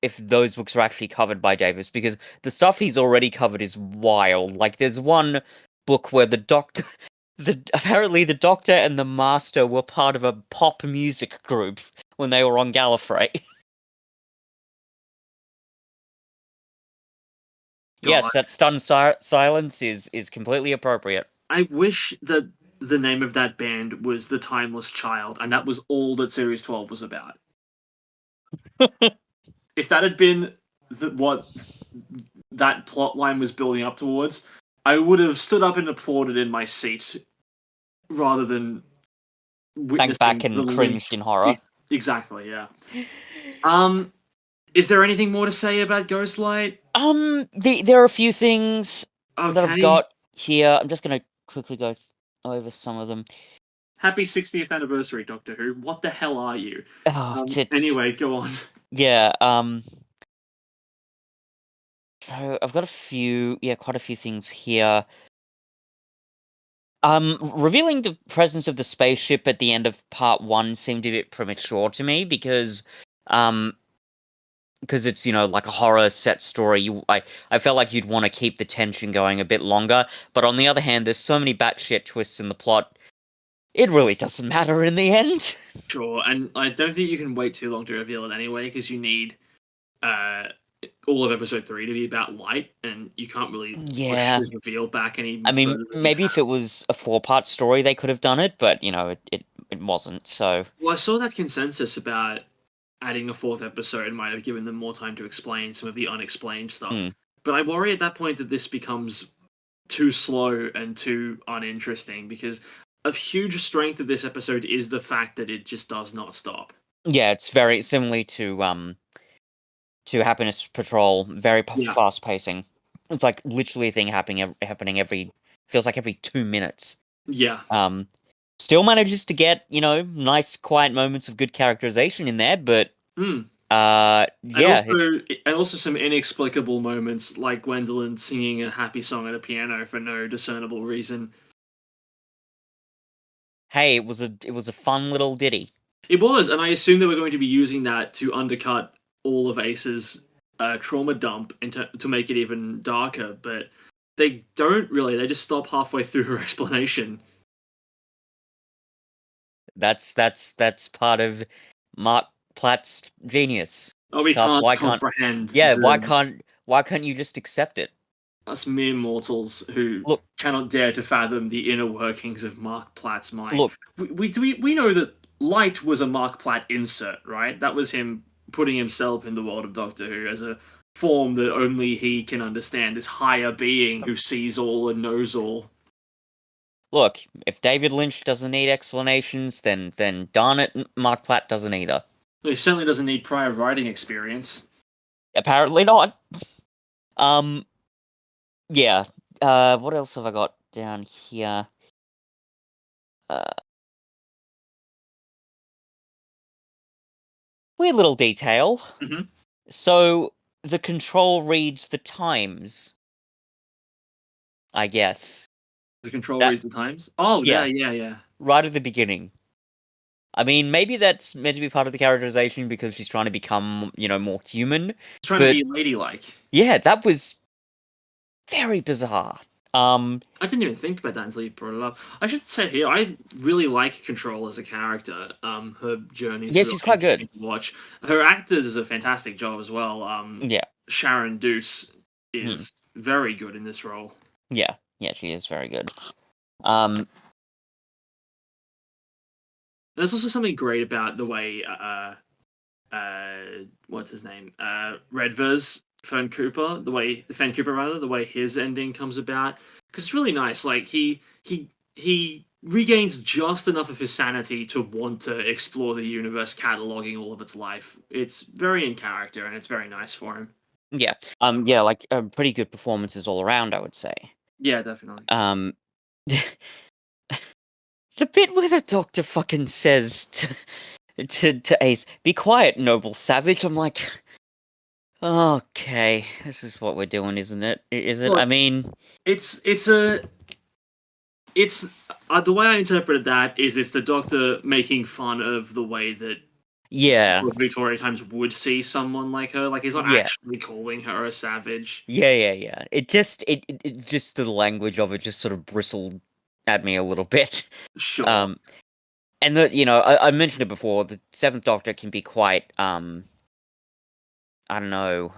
if those books were actually covered by Davis, because the stuff he's already covered is wild. Like, there's one book where the Doctor... apparently the Doctor and the Master were part of a pop music group when they were on Gallifrey. God, Yes, that stunned silence is completely appropriate. I wish that the name of that band was The Timeless Child, and that was all that Series 12 was about. If that had been what that plot line was building up towards, I would have stood up and applauded in my seat rather than Sank back witnessing the and leap. cringed in horror. Exactly, yeah. Is there anything more to say about Ghostlight? There are a few things that I've Okay. got here. I'm just gonna quickly go over some of them. Happy 60th anniversary, Doctor Who. What the hell are you? Oh, it's Anyway, go on. yeah. So I've got quite a few things here. Revealing the presence of the spaceship at the end of part one seemed a bit premature to me um, because it's, like a horror set story. I felt like you'd want to keep the tension going a bit longer. But on the other hand, there's so many batshit twists in the plot. It really doesn't matter in the end. Sure, and I don't think you can wait too long to reveal it anyway, because you need uh, all of episode 3 to be about light, and you can't really push Yeah. this reveal back any I mean, further than you maybe if have. it was a 4-part story, they could have done it, but it wasn't. So Well, I saw that consensus about adding a fourth episode might have given them more time to explain some of the unexplained stuff. hmm. But I worry at that point that this becomes too slow and too uninteresting because a huge strength of this episode is the fact that it just does not stop. Yeah, it's very similar to Happiness Patrol. Very Yeah. fast pacing. It's like literally a thing happening every feels like every 2 minutes. Yeah. Still manages to get nice quiet moments of good characterization in there, but Mm. yeah, And also some inexplicable moments like Gwendolyn singing a happy song at a piano for no discernible reason. hey, it was a fun little ditty. It was, and I assume they were going to be using that to undercut all of Ace's trauma dump and to make it even darker, but they don't really. They just stop halfway through her explanation. That's part of Mark Platt's genius. Oh, we Tough. can't Why can't comprehend Yeah, the why can't you just accept it? us mere mortals who Look, cannot dare to fathom the inner workings of Mark Platt's mind. look, We know that Light was a Mark Platt insert, right? That was him putting himself in the world of Doctor Who as a form that only he can understand, this higher being who sees all and knows all. look, if David Lynch doesn't need explanations, then darn it, Mark Platt doesn't either. He certainly doesn't need prior writing experience. Apparently not. Um, yeah. What else have I got down here? Uh, Weird little detail. Mm-hmm. So the control reads the times, I guess. The control That reads the times. Oh, yeah, yeah. yeah, yeah. right at the beginning. I mean, maybe that's meant to be part of the characterization because she's trying to become, more human. Trying to But be ladylike. yeah, that was very bizarre. I didn't even think about that until you brought it up. I should say here, I really like Control as a character. Her journey is yeah, really she's quite good. interesting to watch. Her actor does a fantastic job as well. Yeah. Sharon Deuce Hmm. is very good in this role. Yeah. Yeah, she is very good. Um, There's also something great about the way what's his name? Redverse Fern Cooper rather, the way his ending comes about. Because it's really nice. Like he regains just enough of his sanity to want to explore the universe, cataloging all of its life. It's very in character and it's very nice for him. yeah. Yeah, like pretty good performances all around, I would say. Yeah, definitely. Um, the bit where the doctor fucking says to Ace, "Be quiet, noble savage." I'm like, okay, this is what we're doing, isn't it? Is it? I Look, mean, it's a it's the way I interpreted that is it's the Doctor making fun of the way that yeah, people of Victoria times would see someone like her. Like he's not yeah, actually calling her a savage. yeah. It just the language of it just sort of bristled at me a little bit. Sure. Um, and I mentioned it before. The Seventh Doctor can be quite, I don't know,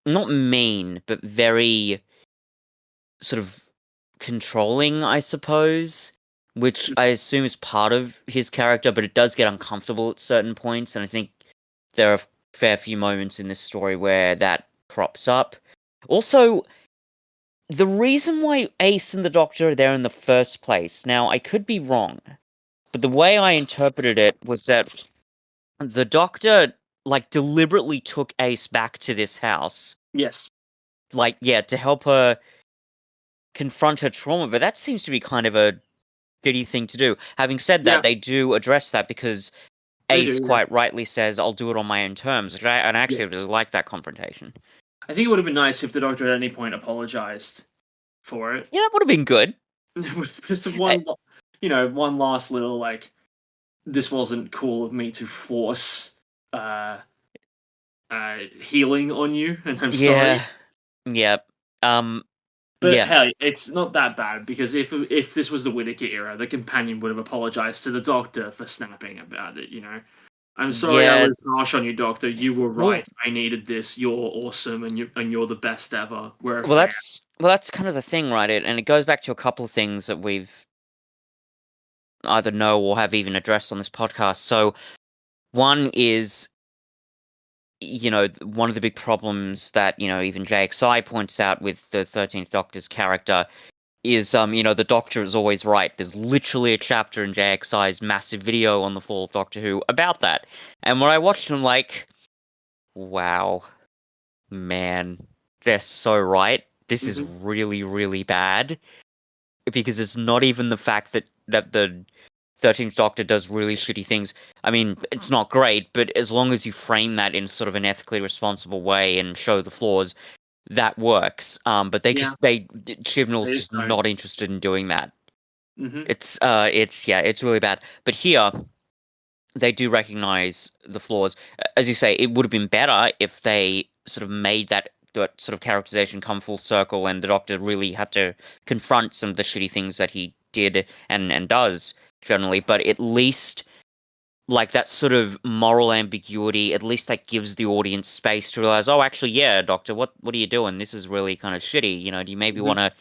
not mean, but very sort of controlling, I suppose, which I assume is part of his character, but it does get uncomfortable at certain points, and I think there are a fair few moments in this story where that crops up. Also, the reason why Ace and the Doctor are there in the first place, now I could be wrong, but the way I interpreted it was that the Doctor, like, deliberately took Ace back to this house, Yes. like, yeah, to help her confront her trauma, but that seems to be kind of a shitty thing to do. Having said that, Yeah, they do address that because they Ace do. Yeah. quite rightly says, "I'll do it on my own terms," which I actually Yes. really like that confrontation. I think it would have been nice if the Doctor at any point apologized for it. Yeah, that would have been good. Just Uh, one last little like, this wasn't cool of me to force uh healing on you, and I'm sorry. yeah, yeah, um, But yeah, hell, it's not that bad because if this was the Whittaker era, the companion would have apologized to the Doctor for snapping about it. I'm sorry I yeah. was harsh on you, Doctor. You were Well, right. I needed this. You're awesome, and you're the best ever. We're a well, fan. that's kind of the thing, right? And it goes back to a couple of things that we've either know or have even addressed on this podcast. So one is, one of the big problems that even JXI points out with the 13th Doctor's character is the Doctor is always right. There's literally a chapter in JXI's massive video on the fall of Doctor Who about that. And when I watched them, like, wow, man, they're so right. This is Hmm. really, really bad. Because it's not even the fact that the 13th Doctor does really shitty things. I mean, it's not great, but as long as you frame that in sort of an ethically responsible way and show the flaws, that works. But Yeah, they Chibnall's just just don't. not interested in doing that. Hmm. It's really bad. But here they do recognize the flaws. As you say, it would have been better if they sort of made that sort of characterization come full circle, and the Doctor really had to confront some of the shitty things that he did and does generally. But at least, like, that sort of moral ambiguity, at least that gives the audience space to realize, oh, actually, yeah, Doctor, what are you doing? This is really kind of shitty. Do you maybe Hmm. want to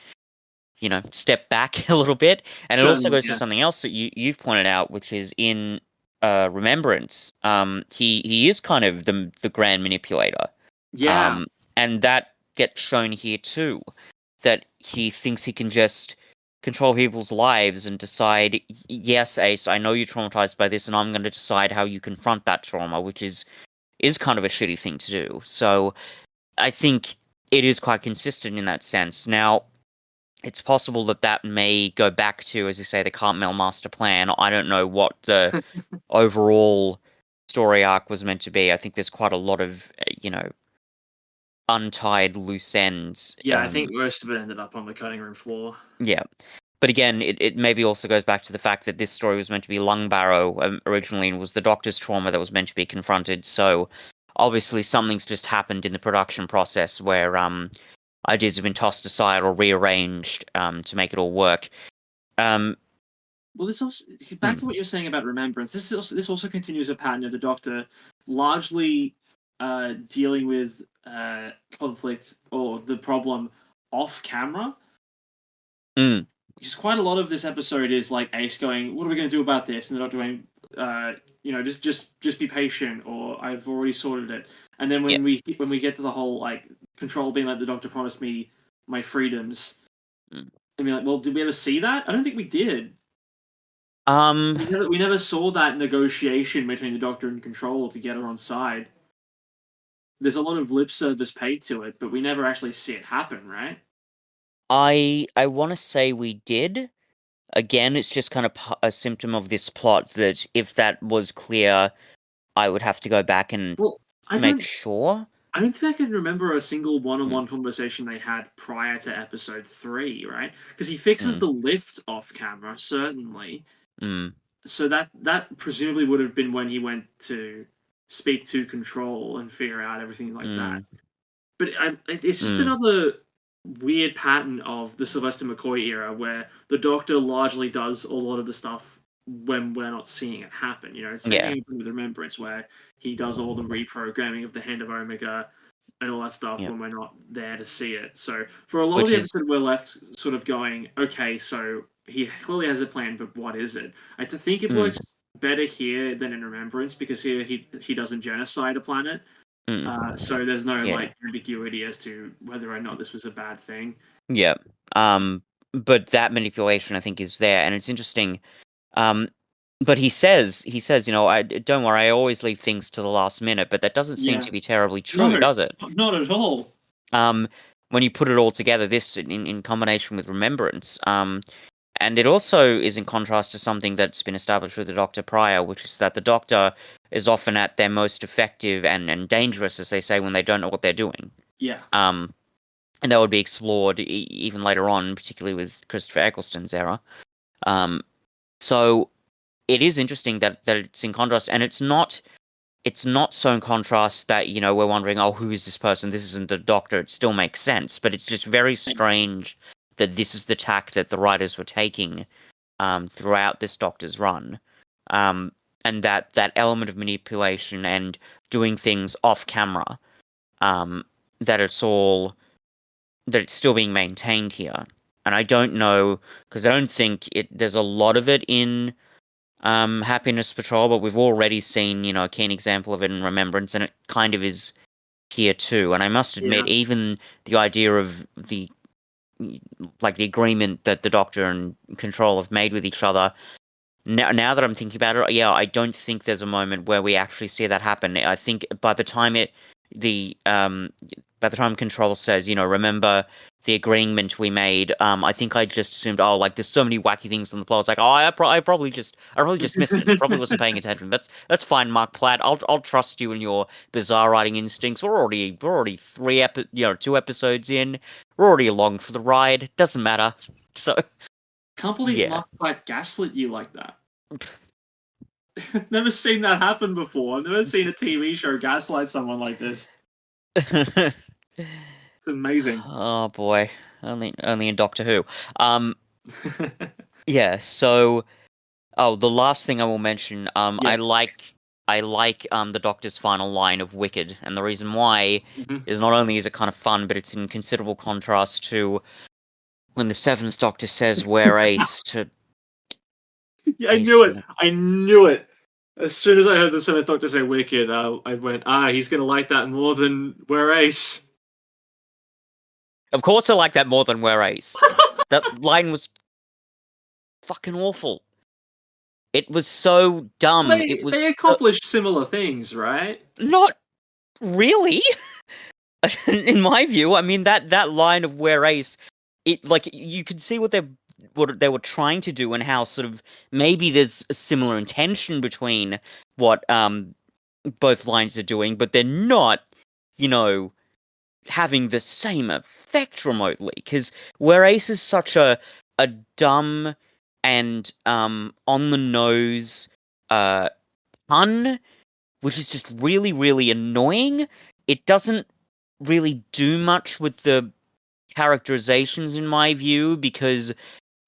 step back a little bit. And it also Certainly, goes to yeah, something else that you've pointed out, which is in Remembrance. He is kind of the grand manipulator. yeah, Um, and that gets shown here too, that he thinks he can just control people's lives and decide, yes, Ace, I know you're traumatized by this, and I'm going to decide how you confront that trauma, which is kind of a shitty thing to do. So I think it is quite consistent in that sense. Now, it's possible that that may go back to, as you say, the Cartmel master plan. I don't know what the overall story arc was meant to be. I think there's quite a lot of, untied loose ends. yeah. I think most of it ended up on the cutting room floor. Yeah. But again, it maybe also goes back to the fact that this story was meant to be lung barrow originally, and was the Doctor's trauma that was meant to be confronted. So obviously something's just happened in the production process where ideas have been tossed aside or rearranged to make it all work. Um, Well, this also back to hmm, what you're saying about remembrance. This also continues a pattern of the Doctor largely dealing with conflict or the problem off camera. mm, Because quite a lot of this episode is like Ace going, "What are we going to do about this?" and they're not doing, just be patient, or I've already sorted it. And then yeah. when we get to the whole like Control being like, the Doctor promised me my freedoms, Mm. and be like, well, did we ever see that? I don't think we did. Um, We never saw that negotiation between the Doctor and Control to get her on side. There's a lot of lip service paid to it, but we never actually see it happen, right? I want to say we did. Again, it's just kind of a symptom of this plot that if that was clear, I would have to go back and Well, I make don't sure. I don't think I can remember a single Mm, one-on-one conversation they had prior to episode 3, right? Because he fixes mm, the lift off camera, certainly. mm, So that presumably would have been when he went to speak to Control and figure out everything like that. mm, But it's just mm, another weird pattern of the Sylvester McCoy era where the Doctor largely does a lot of the stuff when we're not seeing it happen. You know, same yeah, thing with Remembrance, where he does all the reprogramming of the Hand of Omega and all that stuff yeah. when we're not there to see it. So for a lot of Which the is, episode, we're left sort of going, okay, so he clearly has a plan, but what is it? I think it mm, works better here than in Remembrance because here he doesn't genocide a planet. mm, So there's no yeah, like ambiguity as to whether or not this was a bad thing. yeah. Um, but that manipulation, I think, is there, and it's interesting. Um, but he says, I don't worry, I always leave things to the last minute, but that doesn't seem Yeah. to be terribly true, No, does it? not at all. Um, when you put it all together, this in combination with Remembrance, and it also is in contrast to something that's been established with the Doctor prior, which is that the Doctor is often at their most effective and dangerous, as they say, when they don't know what they're doing. Yeah. Um, and that would be explored even later on, particularly with Christopher Eccleston's era. Um, so it is interesting that it's in contrast, and it's not so in contrast that we're wondering, oh, who is this person? This isn't the Doctor. It still makes sense, but it's just very strange that this is the tack that the writers were taking throughout this Doctor's run, um, and that element of manipulation and doing things off camera, um, that it's still being maintained here. And I don't know, because I don't think there's a lot of it in Happiness Patrol, but we've already seen, a keen example of it in Remembrance, and it kind of is here too. And I must Yeah. admit, even the idea of the agreement that the Doctor and Control have made with each other, now that I'm thinking about it, yeah, I don't think there's a moment where we actually see that happen. I think the by the time Control says, remember the agreement we made, I think I just assumed, oh, like there's so many wacky things on the plot. It's like, oh, I probably just missed it. Probably wasn't paying attention. That's fine, Mark Platt. I'll trust you and your bizarre writing instincts. We're already 2 episodes in. We're already along for the ride. Doesn't matter. So Can't believe yeah. Mark White gaslit you like that. Never seen that happen before. I've never seen a TV show gaslight someone like this. It's amazing. Oh boy, only in Doctor Who. Um, yeah. So, the last thing I will mention, Yes. I like the Doctor's final line of "Wicked," and the reason why Mhm. is not only is it kind of fun, but it's in considerable contrast to when the Seventh Doctor says "We're Ace" to Yeah, I Ace. knew it. I knew it. As soon as I heard the Seventh Doctor say "Wicked," I went, he's gonna like that more than "We're Ace." Of course, I like that more than "We're Ace." That line was fucking awful. It was so dumb. It They was accomplished similar things, right? not really. In my view, I mean that line of "We're Ace," it like you could see what they were trying to do and how sort of maybe there's a similar intention between what both lines are doing, but they're not, you know, having the same effect remotely. Because "Where Ace" is such a a dumb and on the nose uh pun, which is just really, really annoying. It doesn't really do much with the characterizations, in my view, because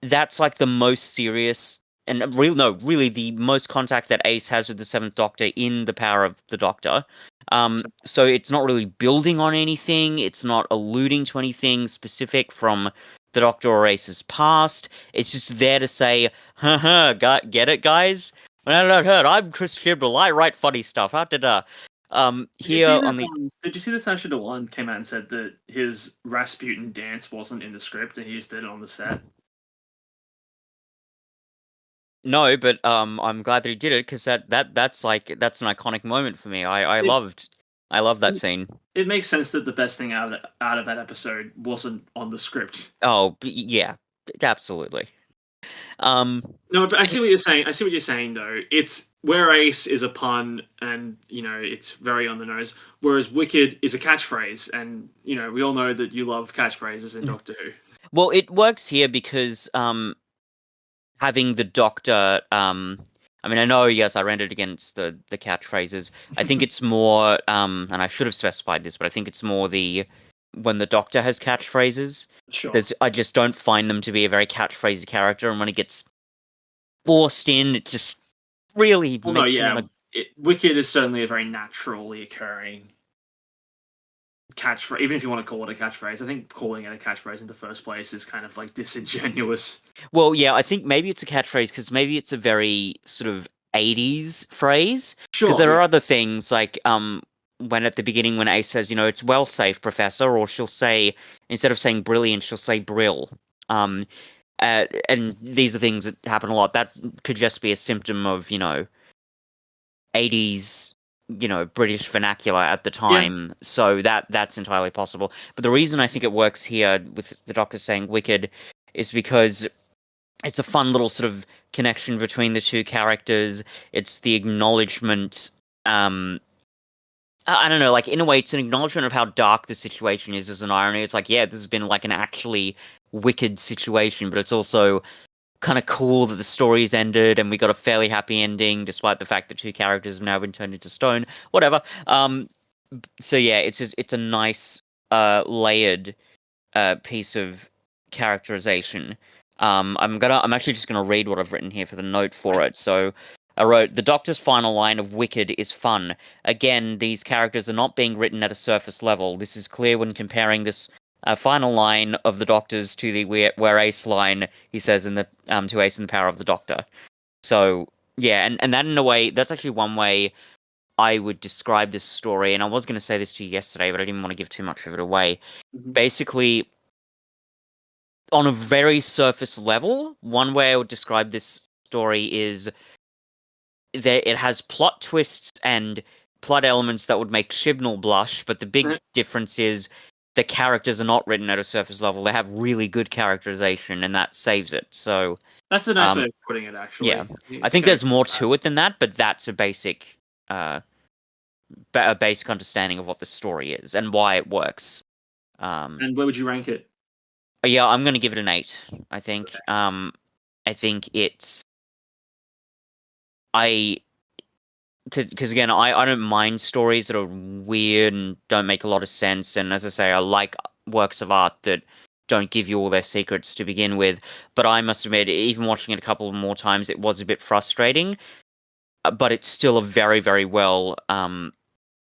that's like the most serious and real no really the most contact that Ace has with the Seventh Doctor in the Power of the Doctor. So it's not really building on anything, it's not alluding to anything specific from the Doctor or Ace's past. It's just there to say, haha, get it, guys? Well, not heard, I'm Chris Chibnall, I write funny stuff. Ha da da. Did you see Here that? on the Did you see that Sacha Dhawan came out and said that his Rasputin dance wasn't in the script and he just did it on the set? No, but I'm glad that he did it because that's like that's an iconic moment for me. It, I love that scene. it makes sense that the best thing out of that episode wasn't on the script. Oh, yeah, absolutely. Um, No, but I see what you're saying. I see what you're saying, though. It's where Ace is a pun, and it's very on the nose. Whereas Wicked is a catchphrase, and we all know that you love catchphrases in Doctor Who. well, it works here because having the Doctor I mean, I know, yes, I rendered against the catchphrases. I think it's more and I should have specified this, but I think it's more the when the Doctor has catchphrases. Sure. I just don't find them to be a very catchphrasy character, and when it gets forced in, it just really Well, no, makes you want yeah. to. Wicked is certainly a very naturally occurring catchphrase. Even if you want to call it a catchphrase, I think calling it a catchphrase in the first place is kind of like disingenuous. Well, yeah, I think maybe it's a catchphrase because maybe it's a very sort of 80s phrase. Because Sure, there yeah. are other things like when at the beginning when Ace says, it's well safe, Professor, or she'll say instead of saying brilliant, she'll say brill. Um, and these are things that happen a lot. That could just be a symptom of 80s British vernacular at the Yeah. time, so that's entirely possible. But the reason I think it works here with the Doctor saying wicked is because it's a fun little sort of connection between the two characters. It's the acknowledgement. I don't know, like in a way, it's an acknowledgement of how dark the situation is as an irony. It's like, yeah, this has been like an actually wicked situation, but it's also kind of cool that the story's ended and we got a fairly happy ending, despite the fact that two characters have now been turned into stone. Whatever. So yeah, it's a nice layered piece of characterization. I'm actually just gonna read what I've written here for the note for Right. it. So I wrote the Doctor's final line of Wicked is fun. Again, these characters are not being written at a surface level. This is clear when comparing this final line of the Doctor's to the where Ace line he says in the to Ace in the Power of the Doctor. So yeah, and that in a way that's actually one way I would describe this story. And I was going to say this to you yesterday, but I didn't want to give too much of it away. Mhm. Basically, on a very surface level, one way I would describe this story is that it has plot twists and plot elements that would make Chibnall blush, but the big difference is the characters are not written at a surface level. They have really good characterization, and that saves it. So, That's a nice way um, of putting it, yeah, actually. I I think think I there's agree with more that. to it than that, but that's uh, a basic understanding of what the story is and why it works. Um, And where would you rank it? yeah, I'm going to give it an 8. I think. Okay. I think it's I because again, I don't mind stories that are weird and don't make a lot of sense. And as I say, I like works of art that don't give you all their secrets to begin with. But I must admit, even watching it a couple more times, it was a bit frustrating. But it's still a very, very well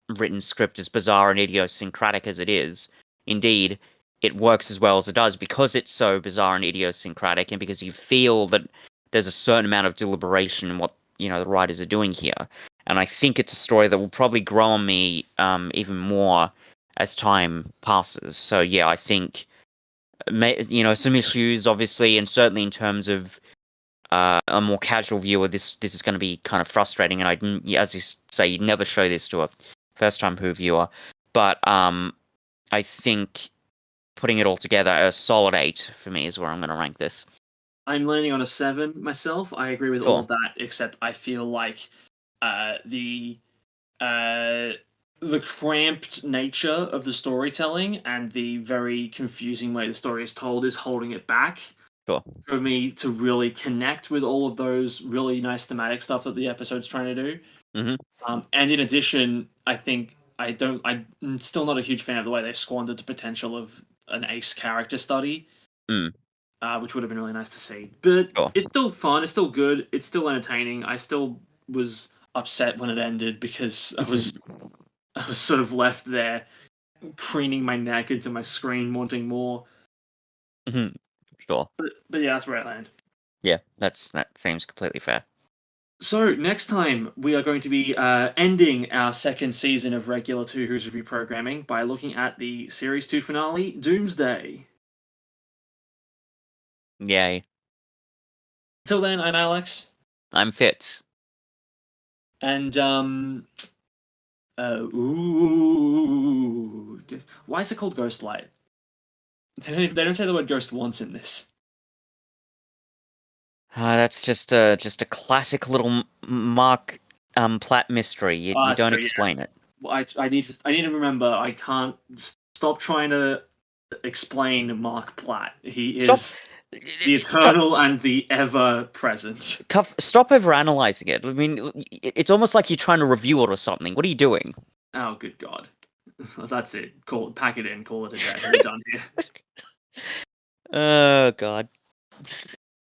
written script, as bizarre and idiosyncratic as it is. Indeed, it works as well as it does because it's so bizarre and idiosyncratic, and because you feel that there's a certain amount of deliberation in what the writers are doing here. And I think it's a story that will probably grow on me even more as time passes. So yeah, I think some issues, obviously, and certainly in terms of a more casual viewer, this is going to be kind of frustrating. And I didn't, as you say, you'd never show this to a first time Who viewer. But I think putting it all together, a solid 8 for me is where I'm going to rank this. I'm landing on a 7 myself. I agree with all Sure. of that, except I feel like uh, the uh, the cramped nature of the storytelling and the very confusing way the story is told is holding it back. Sure. for me to really connect with all of those really nice thematic stuff that the episode's trying to do. Mhm. And in addition, I think I'm still not a huge fan of the way they squandered the potential of an ace character study, Mm. which would have been really nice to see. But Sure. it's still fun. It's still good. It's still entertaining. I still was upset when it ended because I was sort of left there craning my neck into my screen, wanting more. Mhm. Sure. But yeah, that's where I land. Yeah, that seems completely fair. So next time we are going to be ending our second season of regular Two Who's Review programming by looking at the series 2 finale, Doomsday. Yay. Until then, I'm Alex, I'm Fitz. and ooh, why is it called Ghostlight? They don't say the word ghost once in this. That's just a classic little Mark Platt mystery. Oh, You that's don't true. Yeah, explain it. well, I need to remember. I can't stop trying to explain Mark Platt. He Stop. is the eternal and the ever present. Stop overanalyzing it. I mean, it's almost like you're trying to review it or something. What are you doing? Oh, good God. That's it. Pack it in. Call it a day. We're done here. Oh God.